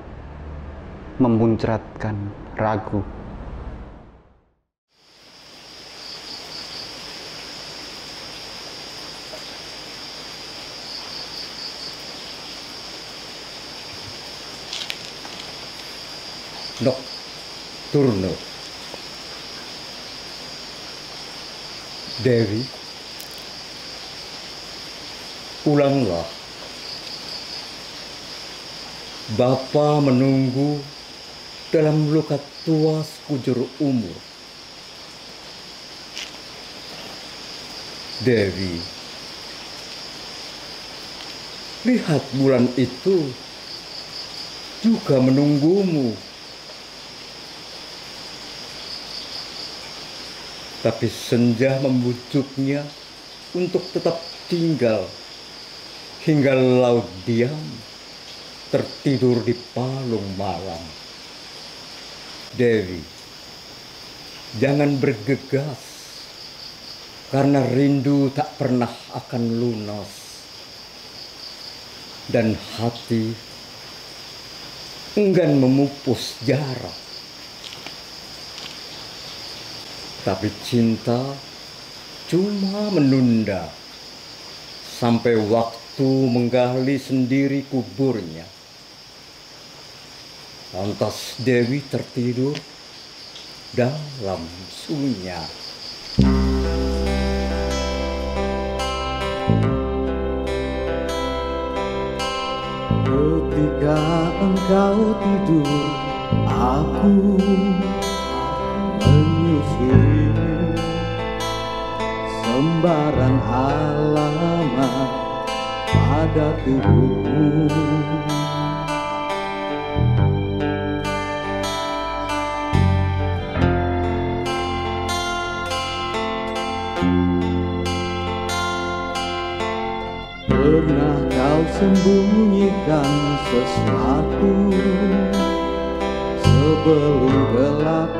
memuncratkan ragu. Nocturno. Dewi, ulanglah. Bapa menunggu dalam luka tua sekujur umur. Dewi, lihat bulan itu juga menunggumu. Tapi senja membujuknya untuk tetap tinggal hingga laut diam tertidur di palung malam. Dewi, jangan bergegas karena rindu tak pernah akan lunas, dan hati enggan memupus jarak. Tapi cinta cuma menunda sampai waktu menggali sendiri kuburnya. Lantas Dewi tertidur dalam sunyi. Ketika engkau tidur, aku menyusuri sembarang halaman pada tubuhmu. Pernah kau sembunyikan sesuatu sebelum gelap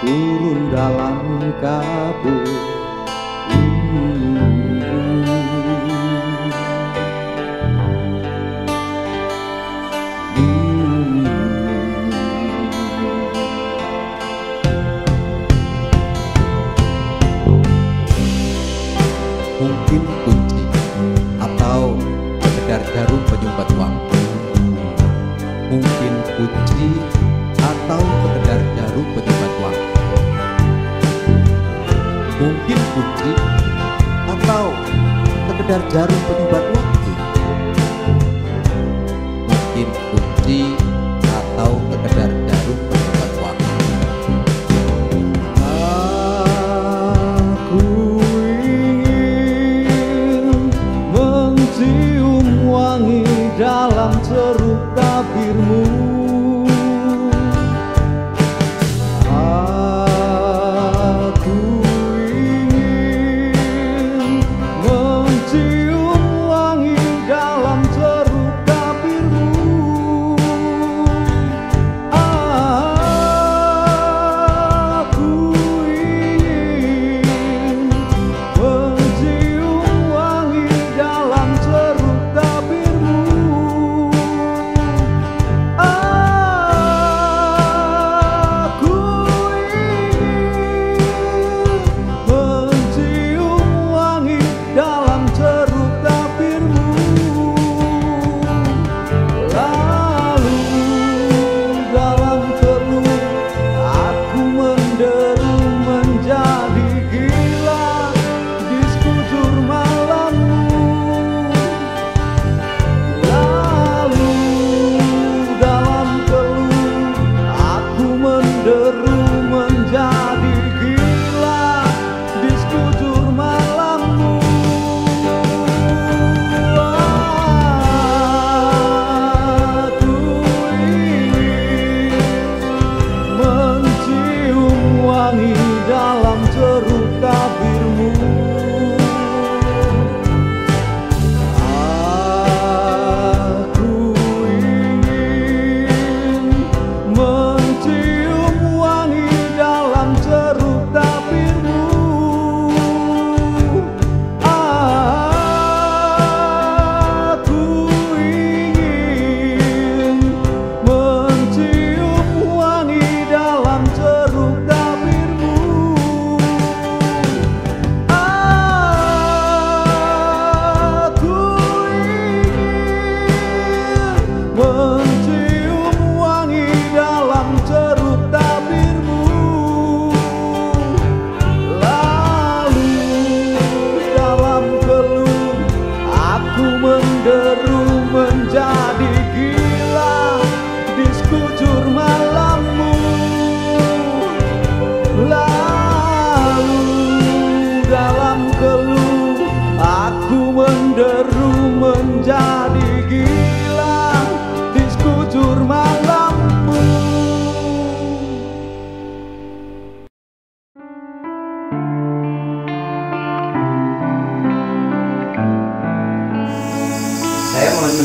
turun dalam kabut. Mungkin kunci atau sekedar jarum penyumbat waktu. Mungkin kunci atau sekedar jarum penyumbat waktu. Mungkin kunci atau sekedar jarum penyumbat waktu. Mungkin kunci atau sekedar jarum penyumbat waktu. Aku ingin mencium wangi dalam ceruk tabirmu. Aku ingin mencium wangi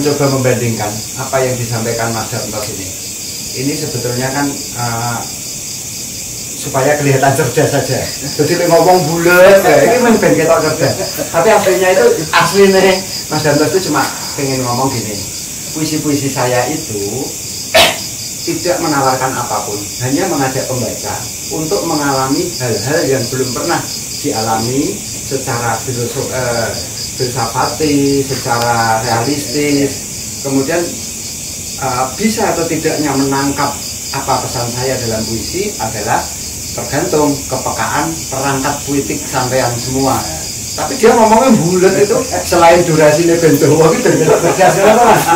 mencoba membandingkan apa yang disampaikan Mas Dantos ini. Ini sebetulnya kan supaya kelihatan cerdas saja. Jadi ngomong bulat, ini memang ben ketok cerdas. Tapi aslinya itu aslinya Mas Dantos itu cuma pengen ngomong gini. Puisi-puisi saya itu tidak menawarkan apapun, hanya mengajak pembaca untuk mengalami hal-hal yang belum pernah dialami secara filsafati, secara realistis. Kemudian bisa atau tidaknya menangkap apa pesan saya dalam puisi adalah tergantung kepekaan perangkat puitik sampean semua. Tapi dia ngomongnya bulat itu selain durasinya benjowo itu tidak cerdas Mas.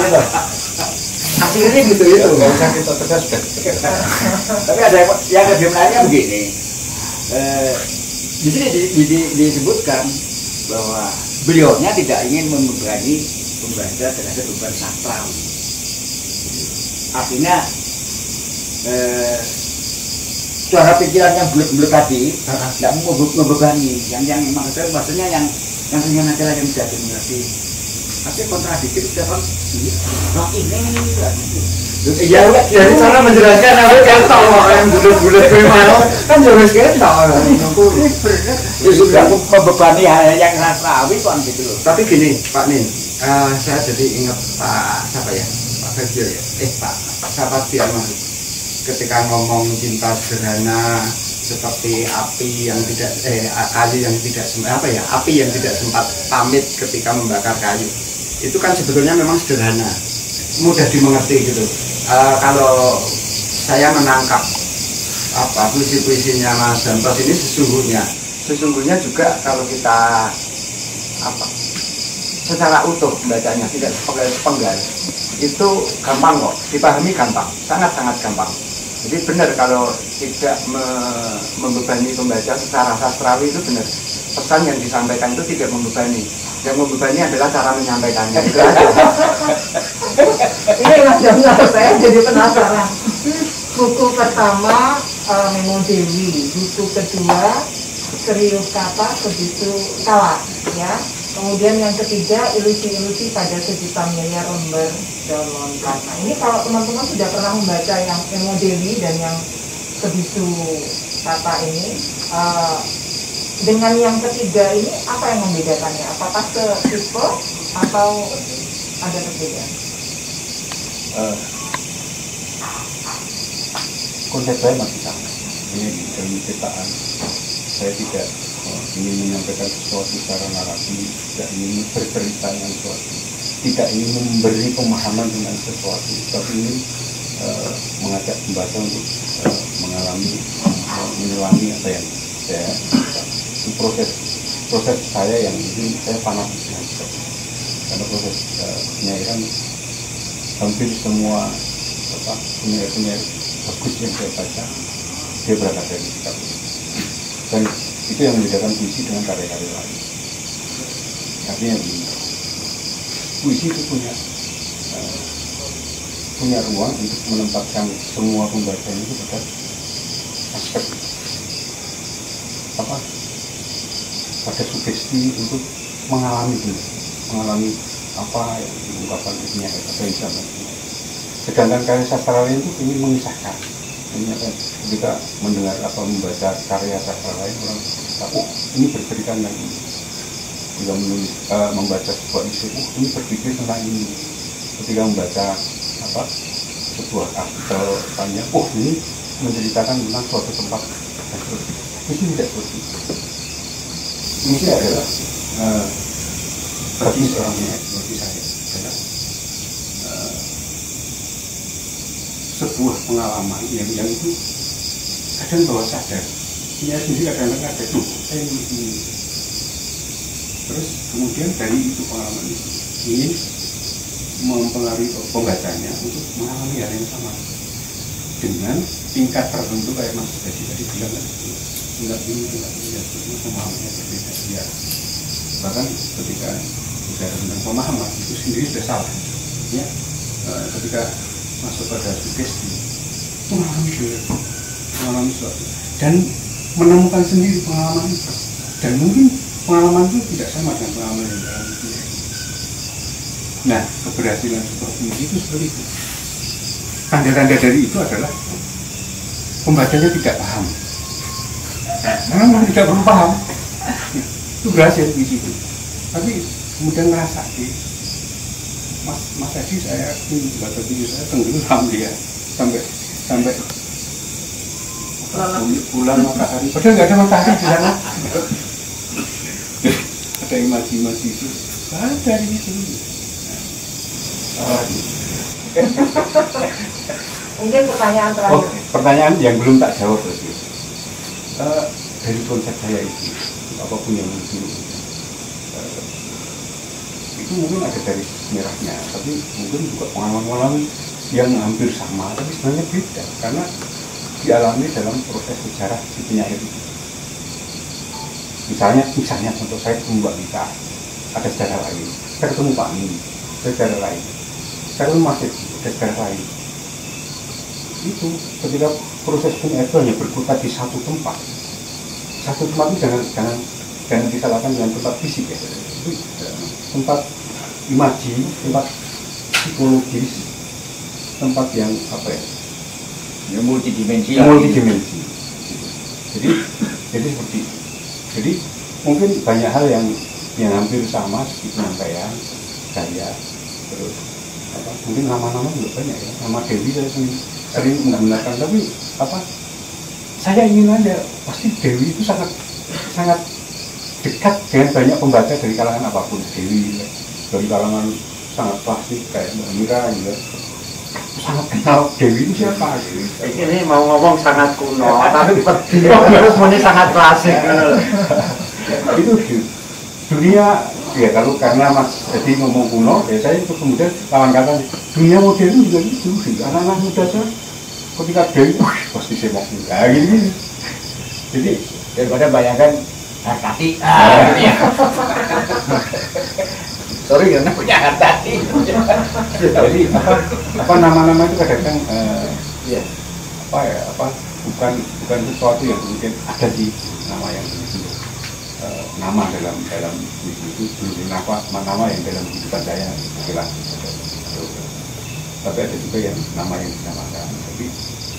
Akhirnya gitu itu. Nggak usah kita cerdas. Tapi ada yang lebih menariknya begini. Di sini disebutkan bahwa beliaunya tidak ingin membebani pembaca terhadap beban sastrawi. Artinya suara pikiran yang bulat-bulat tadi tidak mau membebani, yang maksudnya yang ringan aja lah, yang tidak dimengerti. Tapi kontradiktif sudah kan, roh ini ya dari cara menjelaskan apa ketok yang bulat-bulat gimana kan jelas ketok. Itu sudah membebani hal yang sastrawi kan gitu loh. Tapi gini Pak Nin, saya jadi ingat Pak siapa ya, Pak Febio ya, Pak Sapardian ketika ngomong cinta sederhana seperti api yang tidak kayu yang tidak api yang tidak sempat pamit ketika membakar kayu. Itu kan sebetulnya memang sederhana, mudah dimengerti gitu. Kalau saya menangkap puisi-puisinya Mas Dantos ini sesungguhnya juga kalau kita secara utuh bacanya, tidak sepenggal itu gampang kok, dipahami gampang, sangat-sangat gampang. Jadi benar kalau tidak membebani pembaca secara sastrawi itu benar. Pesan yang disampaikan itu tidak membebani. Yang membebani adalah cara menyampaikannya. Itu aja. Ini Mas Dantos, saya jadi penasaran. Buku pertama Memo Dewi, buku kedua Serius Kata Sebisu Kalah, ya. Kemudian yang ketiga ilusi-ilusi pada sejuta miliar lembar daun karena. Ini kalau teman-teman sudah pernah membaca yang Memo Dewi dan yang Sebisu Kata ini, dengan yang ketiga ini apa yang membedakannya? Apakah setipe atau ada perbedaan? Konsep saya masih sama. Ini dalam ciptaan saya tidak ingin menyampaikan sesuatu secara narasi, tidak ingin bercerita dengan sesuatu, tidak ingin memberi pemahaman dengan sesuatu, tapi ingin mengajak pembaca untuk mengalami, menyelami apa yang saya proses saya yang mungkin saya fanatik dengan itu. Karena proses penyairan hampir semua penyair bagus yang saya baca dia berangkat dari sikap itu. Dan itu yang membedakan puisi dengan karya-karya lain. Artinya begini, puisi itu punya ruang untuk menempatkan semua pembacanya itu pada aspek pada sugesti untuk mengalami apa yang diungkapkan punya atau yang disampaikan. Sedangkan karya sastra lain itu ingin mengisahkan. Ketika mendengar membaca karya sastra lain, orang tahu ini bercerita tentang ini. Ketika membaca sebuah isu, ini berpikir tentang ini. Ketika membaca sebuah artikel panjang, ini menceritakan tentang suatu tempat. Itu tidak seperti itu. Ini adalah bagi seorang bagi saya adalah sebuah pengalaman yang itu kadang bawah sadar. Dia sendiri kadang-kadang ada tuh, saya ini. Terus kemudian dari itu pengalaman itu ingin mempengaruhi pembacanya untuk mengalami hal yang sama dengan tingkat tertentu kayak Mas Dadi tadi bilang kan, tingkat ini pemahamannya berbeda. Ya, bahkan ketika bicara tentang pemahaman itu sendiri sudah salah. Ya, ketika masuk pada sugesti, mengalami sesuatu dan menemukan sendiri pengalaman itu, dan mungkin pengalaman itu tidak sama dengan pengalaman yang dalam itu. Nah, keberhasilan seperti itu seperti itu. Tanda-tanda dari itu adalah pembacanya tidak paham. Memang tidak perlu paham. Itu berhasil di situ. Tapi kemudian ngerasa Mas Edi, saya baca video saya tenggelam dia sampai bulan matahari. Padahal nggak ada matahari di sana. Ada imajinasi itu. Ada di situ. Mungkin pertanyaan terakhir. Oh, pertanyaan yang belum tak jawab tadi. Dari konsep saya itu, apapun yang muncul, itu mungkin ada garis merahnya, tapi mungkin juga pengalaman-pengalaman yang hampir sama, tapi sebenarnya beda, karena dialami dalam proses sejarah si penyair itu. Misalnya contoh saya ketemu Mbak Lita, ada sejarah lain. Saya ketemu Pak Min, ada sejarah lain. Saya ketemu Mas Edi, ada sejarah lain. Itu ketika proses penyair itu hanya berkutat di satu tempat itu jangan disalahkan dengan tempat fisik ya. Itu tempat imaji, tempat psikologis, tempat yang apa ya? Ya multidimensi. Jadi seperti itu. Jadi mungkin banyak hal yang hampir sama seperti penyampaian saya, terus mungkin nama-nama juga banyak ya. Nama Dewi saya sering menggunakan, tapi saya ingin aja pasti Dewi itu sangat dekat dengan banyak pembaca dari kalangan apapun. Dewi dari kalangan sangat klasik kayak Mbak Mira juga sangat kenal Dewi itu siapa. Ini mau ngomong sangat kuno, tapi terus ini sangat klasik. Itu dunia ya, kalau karena Mas Edi ngomong kuno, ya saya itu kemudian lawan katanya dunia modern juga gitu. Anak-anak muda saya ketika Dewi, pasti saya mau gini. Jadi daripada bayangkan Hartati, gitu ya. Sorry karena punya Hartati. Jadi apa nama-nama itu kadang-kadang bukan sesuatu yang mungkin ada di nama yang nama dalam itu nama yang dalam kehidupan saya hilang. Tapi ada juga yang nama yang disamakan, tapi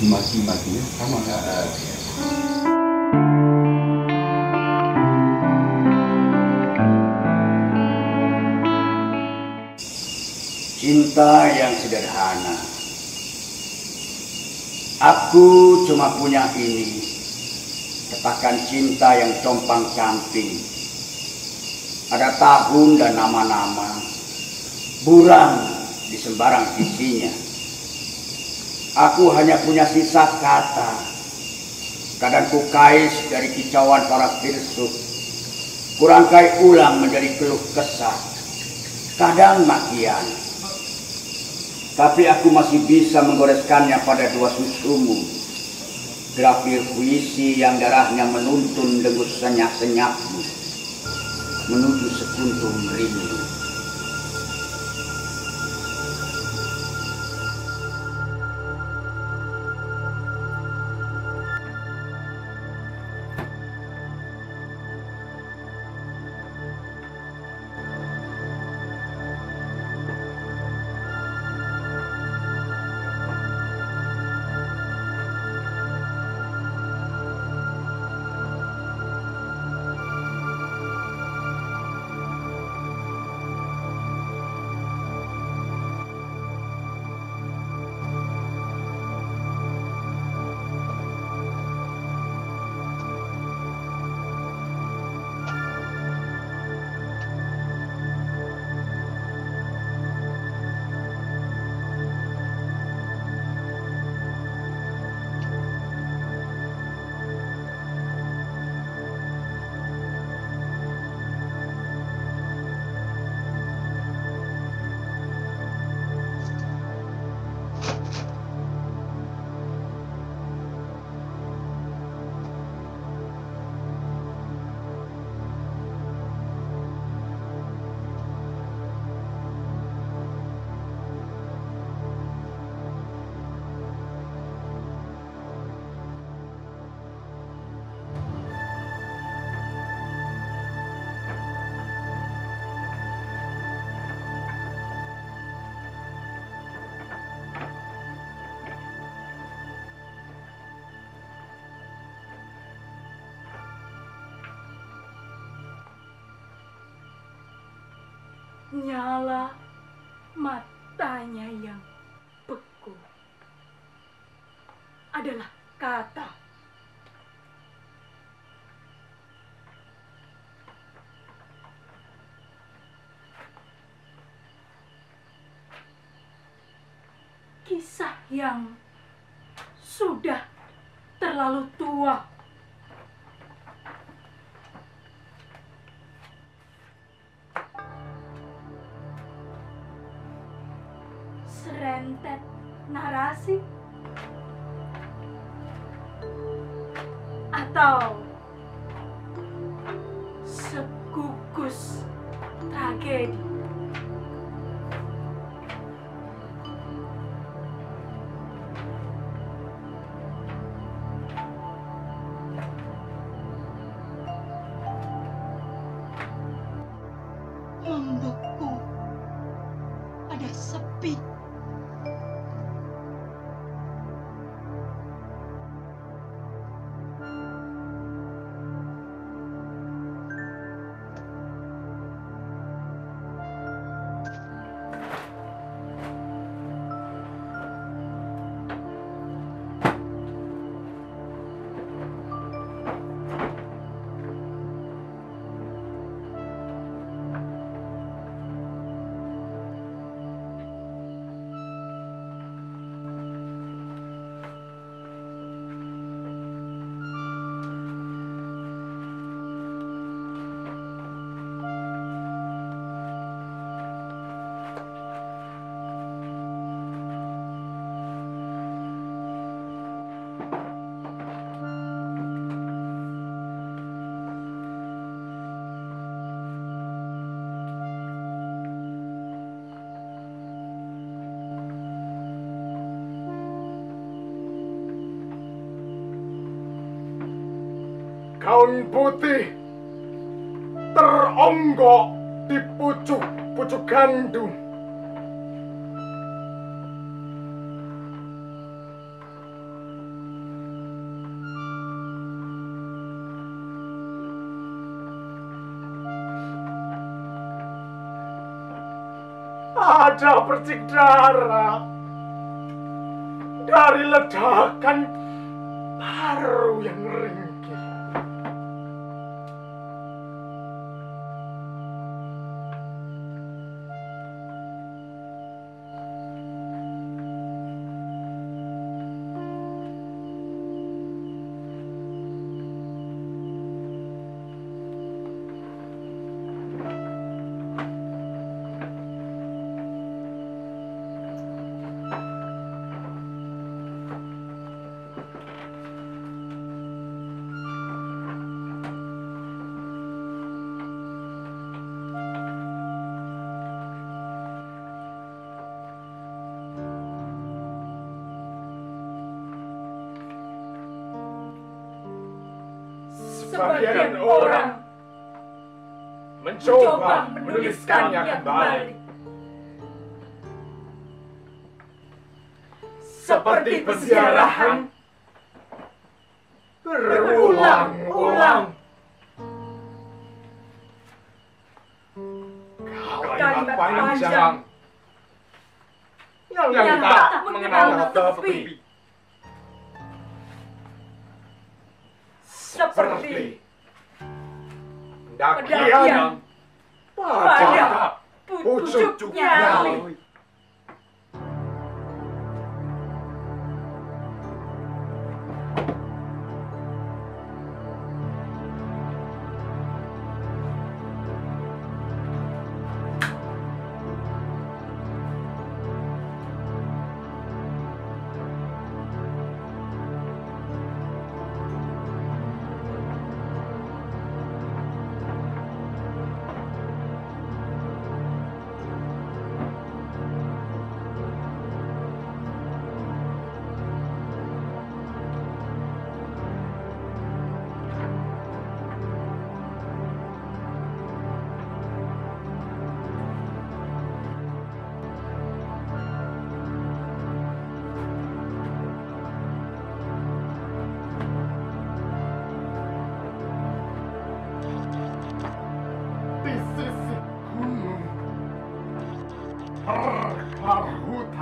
imajinasinya sama. Cinta yang sederhana. Aku cuma punya ini. Katakan cinta yang compang-camping. Ada tahun dan nama-nama. Buram di sembarang sisinya. Aku hanya punya sisa kata. Kadang ku kais dari kicauan para filsuf. Kurangkai ulang menjadi keluh kesah. Kadang makian. Tapi aku masih bisa menggoreskannya pada dua susumu. Grafir puisi yang darahnya menuntun dengus senyap-senyapmu menuju sekuntum rindu. Nyala matanya yang beku adalah kata. Kisah yang sudah terlalu tua. Serentet narasi atau segugus tragedi. Membeku, ada sepi. Gaun putih teronggok di pucuk-pucuk gandum. Ada percik darah dari ledakan paru yang ringkih. Sebagian orang mencoba menuliskannya kembali. Seperti peziarahan berulang-ulang. Kalimat panjang yang tak mengenal tepi. Seperti pendakian pada pucuk nyali.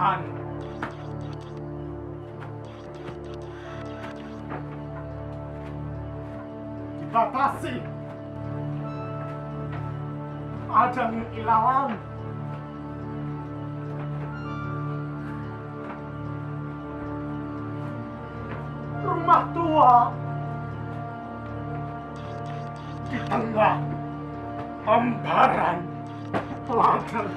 Tuhan. Dibatasi. Ada ilalang. Rumah tua di tengah hamparan ladang.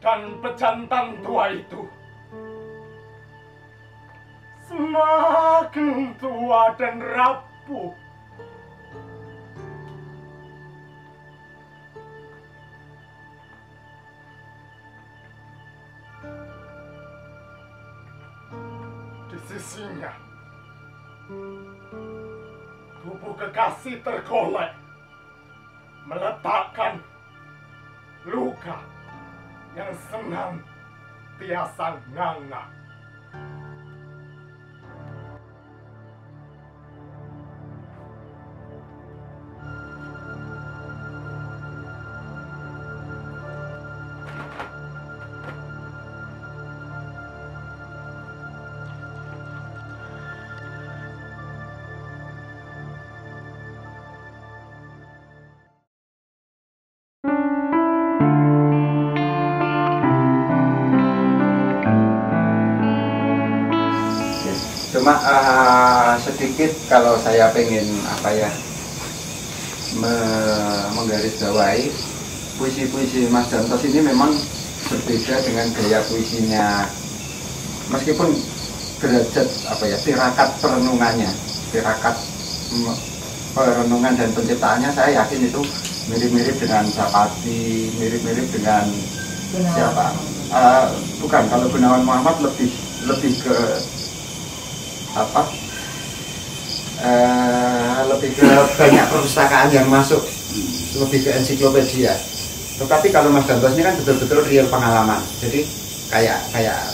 Dan pejantan tua itu semakin tua dan rapuh. Di sisinya tubuh kekasih tergolek, meletakkan luka yang senang tiasa nganga. Cuma sedikit kalau saya pengen menggarisbawahi puisi-puisi Mas Dantos ini memang berbeda dengan gaya puisinya, meskipun derajat tirakat perenungannya, tirakat perenungan dan penciptaannya saya yakin itu mirip-mirip dengan Sapati, mirip-mirip dengan siapa? Bukan, kalau Gunawan Muhammad lebih ke lebih ke banyak perpustakaan yang masuk, lebih ke ensiklopedia. Tetapi kalau Mas Dantos ini kan betul-betul real pengalaman, jadi kayak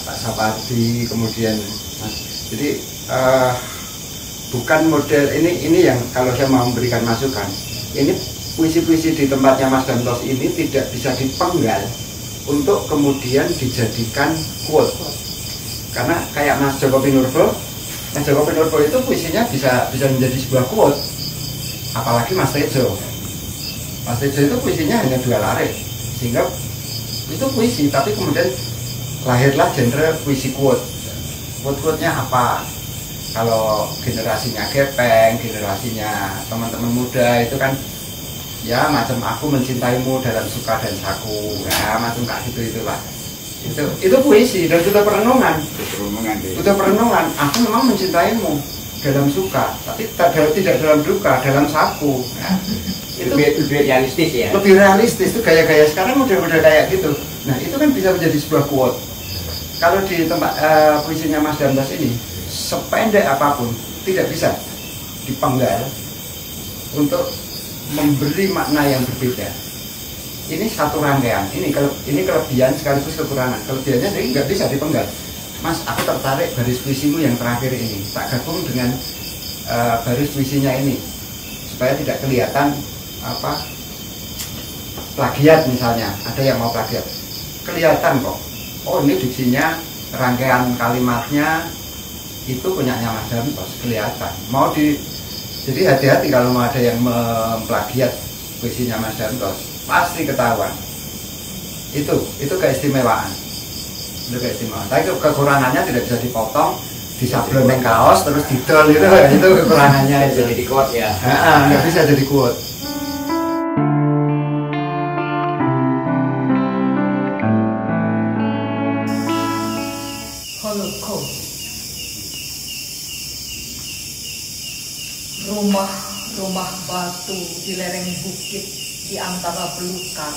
Pak Sapadi, kemudian jadi bukan model ini yang kalau saya mau memberikan masukan, ini puisi-puisi di tempatnya Mas Dantos ini tidak bisa dipenggal untuk kemudian dijadikan quote, karena kayak Mas Joko Pinurbo itu puisinya bisa menjadi sebuah quote, apalagi Mas Tejo itu puisinya hanya 2 larik, sehingga itu puisi, tapi kemudian lahirlah genre puisi quote. Quote-nya apa? Kalau generasinya Gepeng, generasinya teman-teman muda itu kan ya macam aku mencintaimu dalam suka dan saku, ya macam kayak itulah. Itu puisi dan sudah perenungan. Sudah perenungan. Aku memang mencintaimu dalam suka, tapi tidak dalam duka, dalam saku. Ya. Itu lebih realistis ya. Lebih realistis, itu gaya-gaya sekarang udah kayak gitu. Nah itu kan bisa menjadi sebuah quote. Kalau di tempat puisinya Mas Dantos ini, sependek apapun tidak bisa dipenggal untuk memberi makna yang berbeda. Ini satu rangkaian. Ini kelebihan sekaligus kekurangan. Kelebihannya jadi nggak bisa dipenggal. Mas, aku tertarik baris puisimu yang terakhir ini. Tak gabung dengan baris puisinya ini supaya tidak kelihatan plagiat misalnya. Ada yang mau plagiat, kelihatan kok. Oh ini diksinya, rangkaian kalimatnya itu punyanya Mas Dantos, kelihatan. Jadi hati-hati kalau mau ada yang memplagiat puisinya Mas Dantos, pasti ketahuan. Itu keistimewaan. Itu keistimewaan. Tapi kekurangannya tidak bisa dipotong, disablon yang kaos terus didol itu kekurangannya. Bisa jadi quote ya. Nggak bisa jadi quote. Rumah-rumah batu di lereng bukit di antara belukar,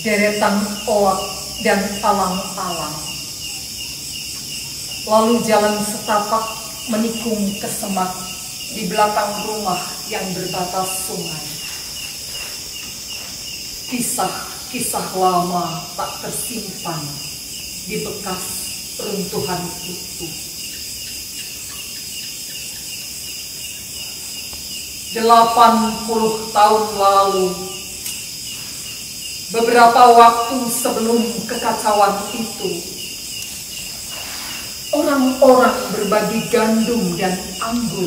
deretan oak dan alang-alang. Lalu jalan setapak menikung ke semak di belakang rumah yang berbatas sungai. Kisah-kisah lama tak tersimpan di bekas runtuhan itu. 80 tahun lalu, beberapa waktu sebelum kekacauan itu, orang-orang berbagi gandum dan anggur.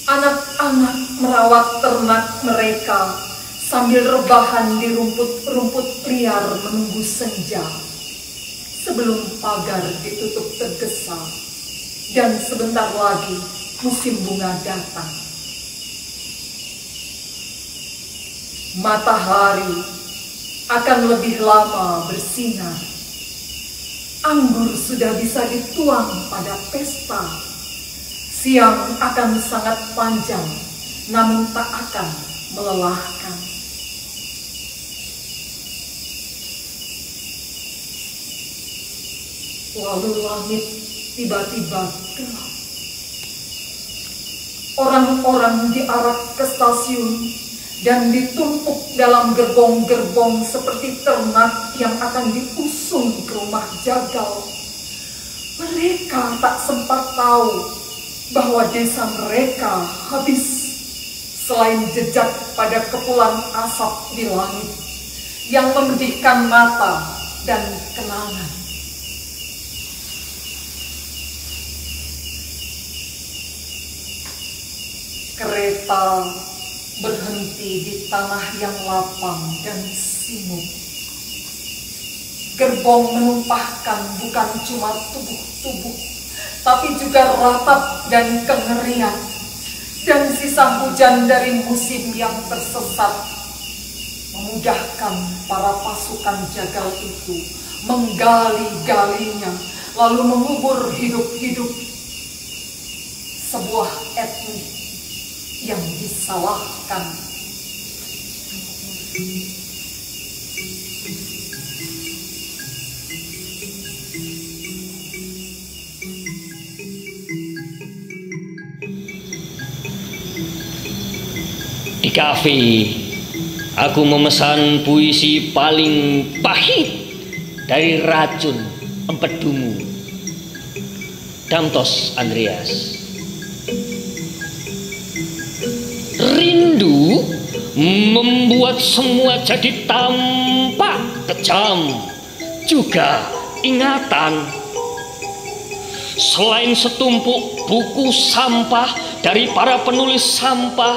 Anak-anak merawat ternak mereka sambil rebahan di rumput-rumput liar menunggu senja. Sebelum pagar ditutup tergesa dan sebentar lagi musim bunga datang. Matahari akan lebih lama bersinar. Anggur sudah bisa dituang pada pesta. Siang akan sangat panjang, namun tak akan melelahkan. Lalu langit tiba-tiba gelap. Orang-orang diarak ke stasiun dan ditumpuk dalam gerbong-gerbong seperti ternak yang akan diusung ke rumah jagal. Mereka tak sempat tahu bahwa desa mereka habis, selain jejak pada kepulan asap di langit yang memedihkan mata dan kenangan. Kereta berhenti di tanah yang lapang dan sibuk. Gerbong menumpahkan bukan cuma tubuh-tubuh, tapi juga ratap dan kengerian, dan sisa hujan dari musim yang tersesat, memudahkan para pasukan jagal itu menggali-galinya, lalu mengubur hidup-hidup sebuah etnis yang disalahkan. Di kafe, aku memesan puisi paling pahit dari racun empedumu, Dantos Andreas. Rindu membuat semua jadi tampak kejam, juga ingatan. Selain setumpuk buku sampah dari para penulis sampah,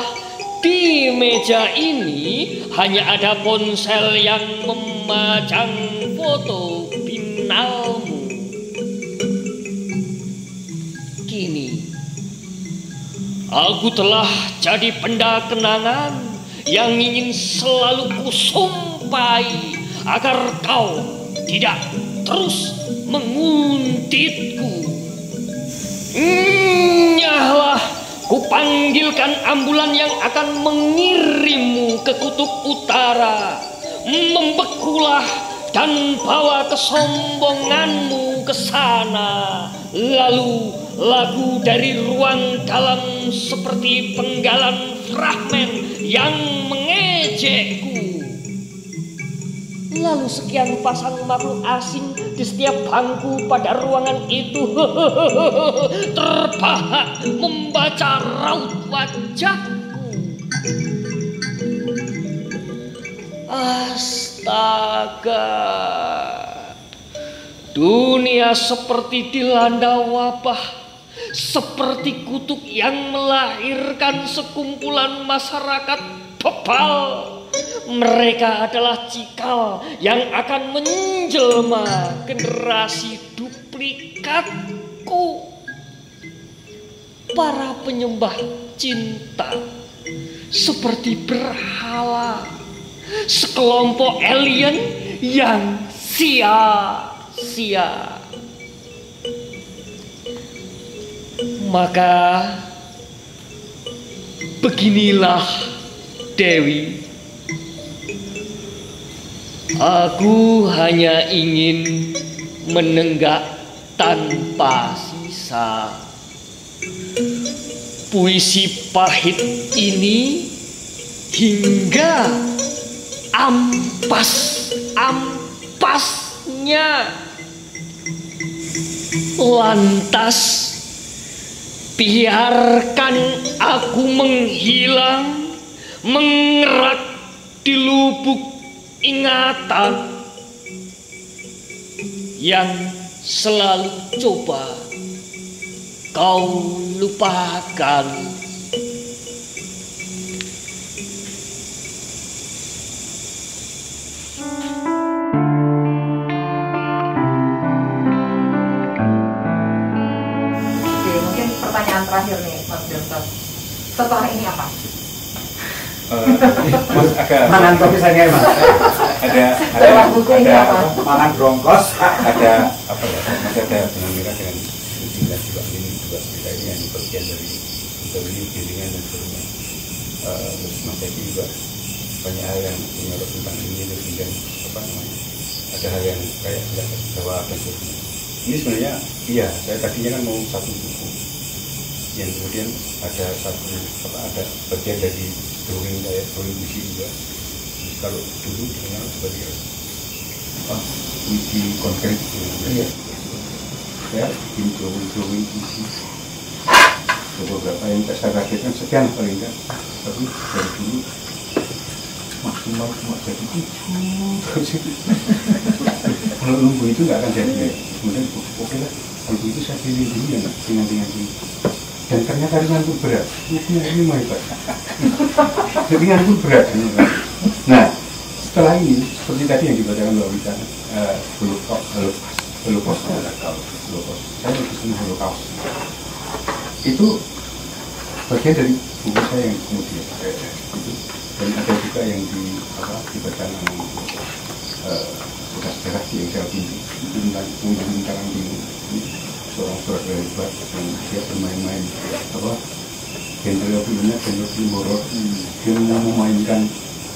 di meja ini hanya ada ponsel yang memajang foto binalmu. Kini aku telah jadi benda kenangan yang ingin selalu kusumpai agar kau tidak terus menguntitku. Nyahlah, ku Panggilkan ambulan yang akan mengirimmu ke kutub utara. Membekulah dan bawa kesombonganmu ke sana. Lalu lagu dari ruang dalam seperti penggalan fragmen yang mengejekku. Lalu sekian pasang makhluk asing di setiap bangku pada ruangan itu terbahak membaca raut wajahku. Astaga, dunia seperti dilanda wabah, seperti kutub yang melahirkan sekumpulan masyarakat bebal. Mereka adalah cikal yang akan menjelma generasi duplikatku. Para penyembah cinta seperti berhala, sekelompok alien yang sia-sia. Maka beginilah Dewi, aku hanya ingin menenggak tanpa sisa. Puisi pahit ini hingga ampas-ampasnya. Lantas biarkan aku menghilang, mengerak di lubuk ingatan yang selalu coba kau lupakan. Oke, mungkin pertanyaan terakhir nih, Mas Delta. Setelah ini apa? Mangan kopi saya Mas. Ada mangan brongkos, ada apa ya? Masih ada benang merah dengan tinggal juga ini juga cerita ini yang bagian dari interview giringan dan sebagainya. Terus Mas Eki juga banyak hal yang menyorot tentang ini dan kemudian apa namanya? Ada hal yang kayak tidak terjawab dan sebagainya. Ini sebenarnya iya, saya tadinya kan mau satu buku yang kemudian ada bagian dari drawing puisi juga. Jadi kalau dulu dikenal sebagai puisi konkret ya. Saya bikin drawing puisi. Beberapa yang saya targetkan sekian paling enggak, tapi dari dulu maksimal cuma jadi 7. Kalau nunggu itu nggak akan jadi ya. Kemudian oke lah, kalau itu saya pilih dulu ya ringan-ringan dulu. Dan ternyata ringan pun berat. Ini mau hebat. Ringan pun berat. Nah, setelah ini seperti tadi yang dibacakan Mbak Wita, Holocaust. Saya lebih senang Holocaust. Itu bagian dari buku saya yang kemudian itu. Dan ada juga yang dibacakan bekas sejarah di Engsel Pintu itu tentang Karang Pintu. Seorang sutradara hebat yang dia bermain-main genre filmnya genre film horor. Dia mau memainkan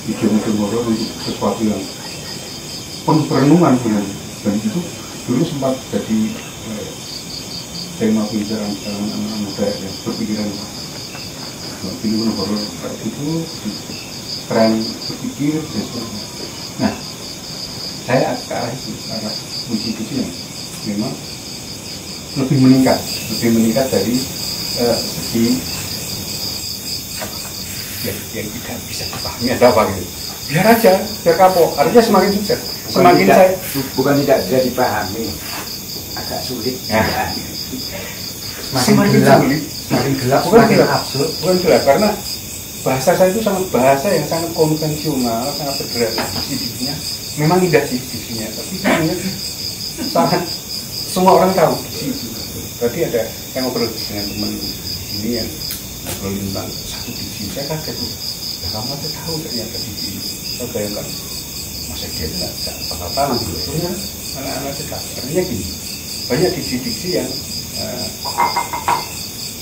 film horor untuk sesuatu yang penuh perenungan dan itu dulu sempat jadi tema pembicaraan anak-anak muda yang berpikiran film horor itu tren berpikir dan sebagainya. Nah, saya ke arah itu, arah puisi-puisi yang memang lebih meningkat dari segi yang tidak bisa dipahami ada apa gitu. Biar aja, biar kapok. Artinya semakin sukses. Semakin saya bukan tidak bisa dipahami, agak sulit. Nah, semakin gelap, semakin absurd. Bukan gelap, karena bahasa saya itu bahasa yang sangat konvensional, sangat sederhana. Diksinya memang indah sih diksinya, tapi sebenarnya sangat semua orang tahu diksi itu. Tadi ada yang ngobrol dengan teman ini yang ngobrol tentang satu diksi, saya kaget tuh. Ya kamu aja tahu ternyata diksi. Saya bayangkan masa dia nggak apa-apa gitu. Ternyata anak-anak cetak. Artinya gini, banyak diksi-diksi yang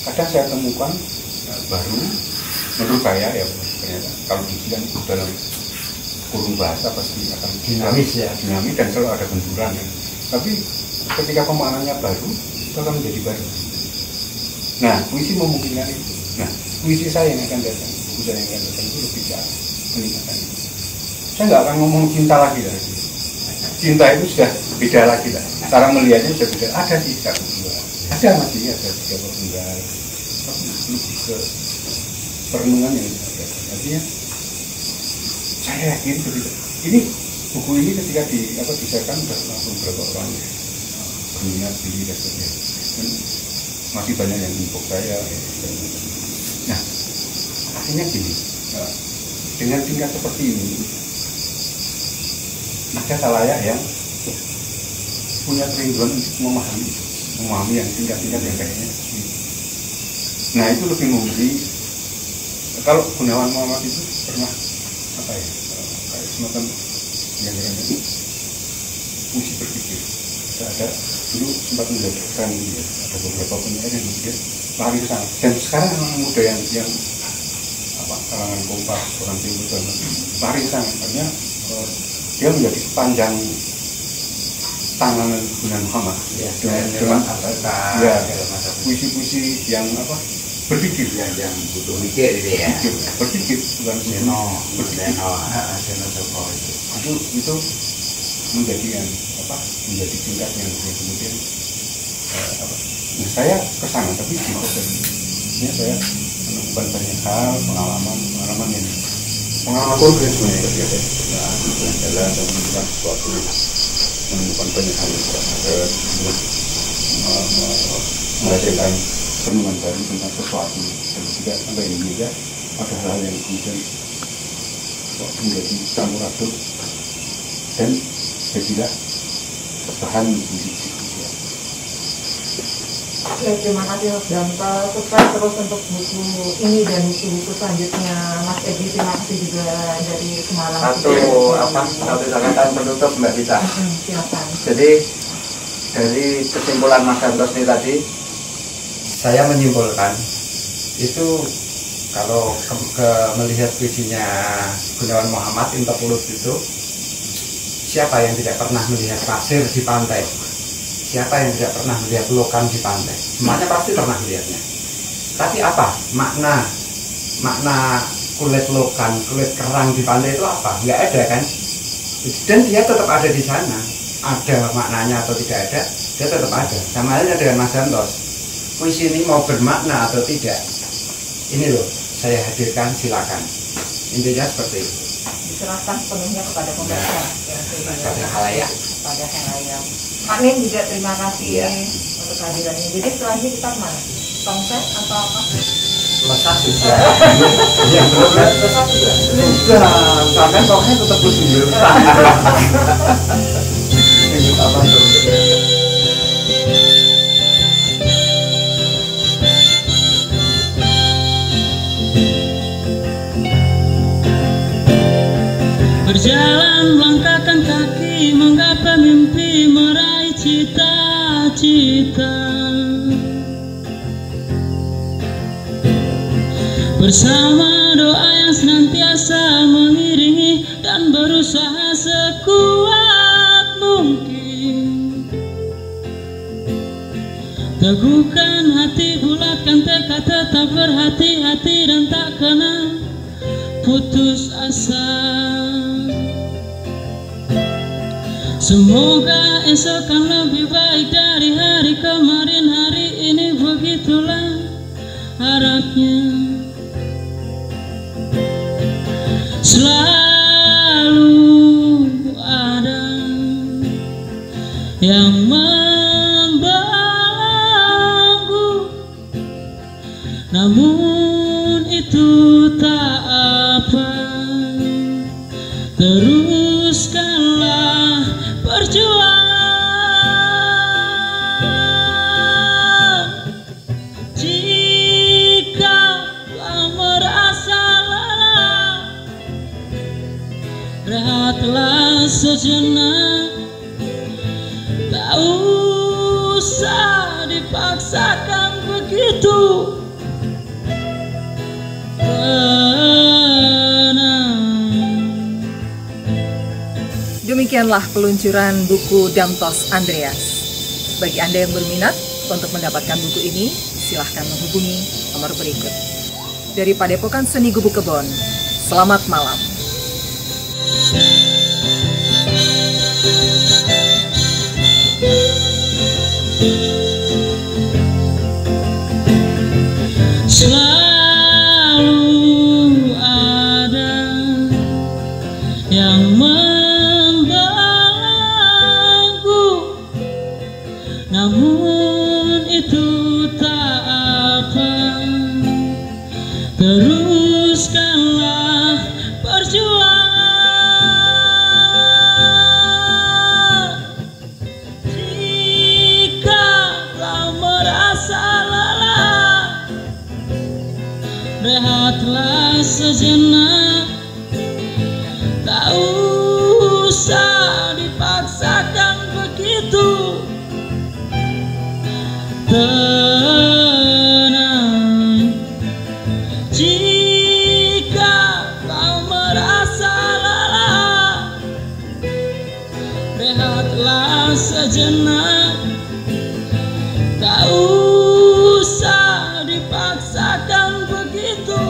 kadang saya temukan baru menurut saya ya, ternyata kalau diksi kan dalam kurung bahasa pasti akan dinamis dan selalu ada benturan ya. Tapi ketika pemaknaannya baru itu akan menjadi baru. Nah, puisi memungkinkan itu. Nah, puisi saya yang akan datang, buku saya yang akan datang itu lebih ke peningkatan itu. Saya nggak akan ngomong cinta lagi lah. Cinta itu sudah beda lagi lah. Cara melihatnya sudah beda. Ada sih satu dua, ada masih ada tiga tunggal. Tapi lebih ke perenungan yang ada. Artinya saya yakin ini buku ini ketika disahkan sudah langsung beberapa orang berminat beli dan sebagainya. Dan masih banyak yang inbox saya. Nah, artinya gini, dengan tingkat seperti ini ada khalayak yang punya kerinduan untuk memahami yang tingkat-tingkat yang kayaknya ini. Nah, itu lebih memberi. Kalau Gunawan Muhammad itu pernah kayak semacam yang puisi berpikir. Ada dulu sempat menjadikan ada beberapa penyair yang kemudian lari ke sana. Dan sekarang anak muda yang kalangan Kompas, orang Timur dan lari ke sana. Artinya dia menjadi sepanjang tangan Gunawan Muhammad dengan puisi-puisi yang berpikir yang butuh mikir gitu ya. Berpikir bukan berpikir. Itu menjadi menjadi tingkat yang kemudian nah, saya kesana tapi di prosesnya saya menemukan banyak hal, pengalaman yang pengalaman konkret sebenarnya ketika saya jalan-jalan dan menemukan sesuatu, menemukan banyak hal yang menghasilkan penemuan baru tentang sesuatu. Dan juga sampai ini juga ada hal yang kemudian menjadi campur aduk dan jadilah bahan diksi. Ya, terima kasih Mas Danto, sukses terus untuk buku ini dan buku-buku selanjutnya. Mas Edi, terima kasih juga dari Semarang. Satu catatan penutup Mbak Vita. Silakan. Jadi dari kesimpulan Mas Danto ini tadi, saya menyimpulkan itu kalau melihat puisinya Gunawan Muhammad Interlude itu, siapa yang tidak pernah melihat pasir di pantai? Siapa yang tidak pernah melihat lokan di pantai? Semuanya pasti pernah melihatnya. Tapi apa makna kulit lokan, kulit kerang di pantai itu apa? Nggak ada kan? Dan dia tetap ada di sana. Ada maknanya atau tidak ada, dia tetap ada. Sama halnya dengan Mas Danto. Puisi ini mau bermakna atau tidak, ini loh saya hadirkan, silakan. Intinya seperti itu. Diserahkan sepenuhnya kepada pembaca, pada khalayak. Pada khalayak. Pak Nin juga terima kasih untuk kehadirannya. Jadi selanjutnya kita kemana? Tongset atau apa? Lesat juga. Yang belum lesat juga. Sudah, bahkan tongset tetap berjumlah. Ini apa tuh? Berjalan melangkahkan kaki, menggapai mimpi, meraih cita-cita. Bersama doa yang senantiasa mengiringi dan berusaha sekuat mungkin. Teguhkan hati, bulatkan tekad, tetap berhati-hati dan tak kena putus asa. Semoga esok akan lebih baik dari hari kemarin. Hari ini begitulah harapnya. Selalu ada yang membelenggu, namun itu tak apa. Teruskanlah perjuangan. Jika telah merasa lelah, rehatlah sejenak. Tak usah dipaksakan begitu. Demikianlah peluncuran buku Damtos Andreas. Bagi Anda yang berminat untuk mendapatkan buku ini, silahkan menghubungi nomor berikut. Dari Padepokan Seni Gubuk Kebon, selamat malam. Selalu ada yang membelenggu, namun itu tak apa. Teruskanlah perjuangan. Jika kau merasa lelah, rehatlah sejenak. Tak usah dipaksakan begitu. Tenang, jika kau merasa lelah, rehatlah sejenak. Tak usah dipaksakan begitu.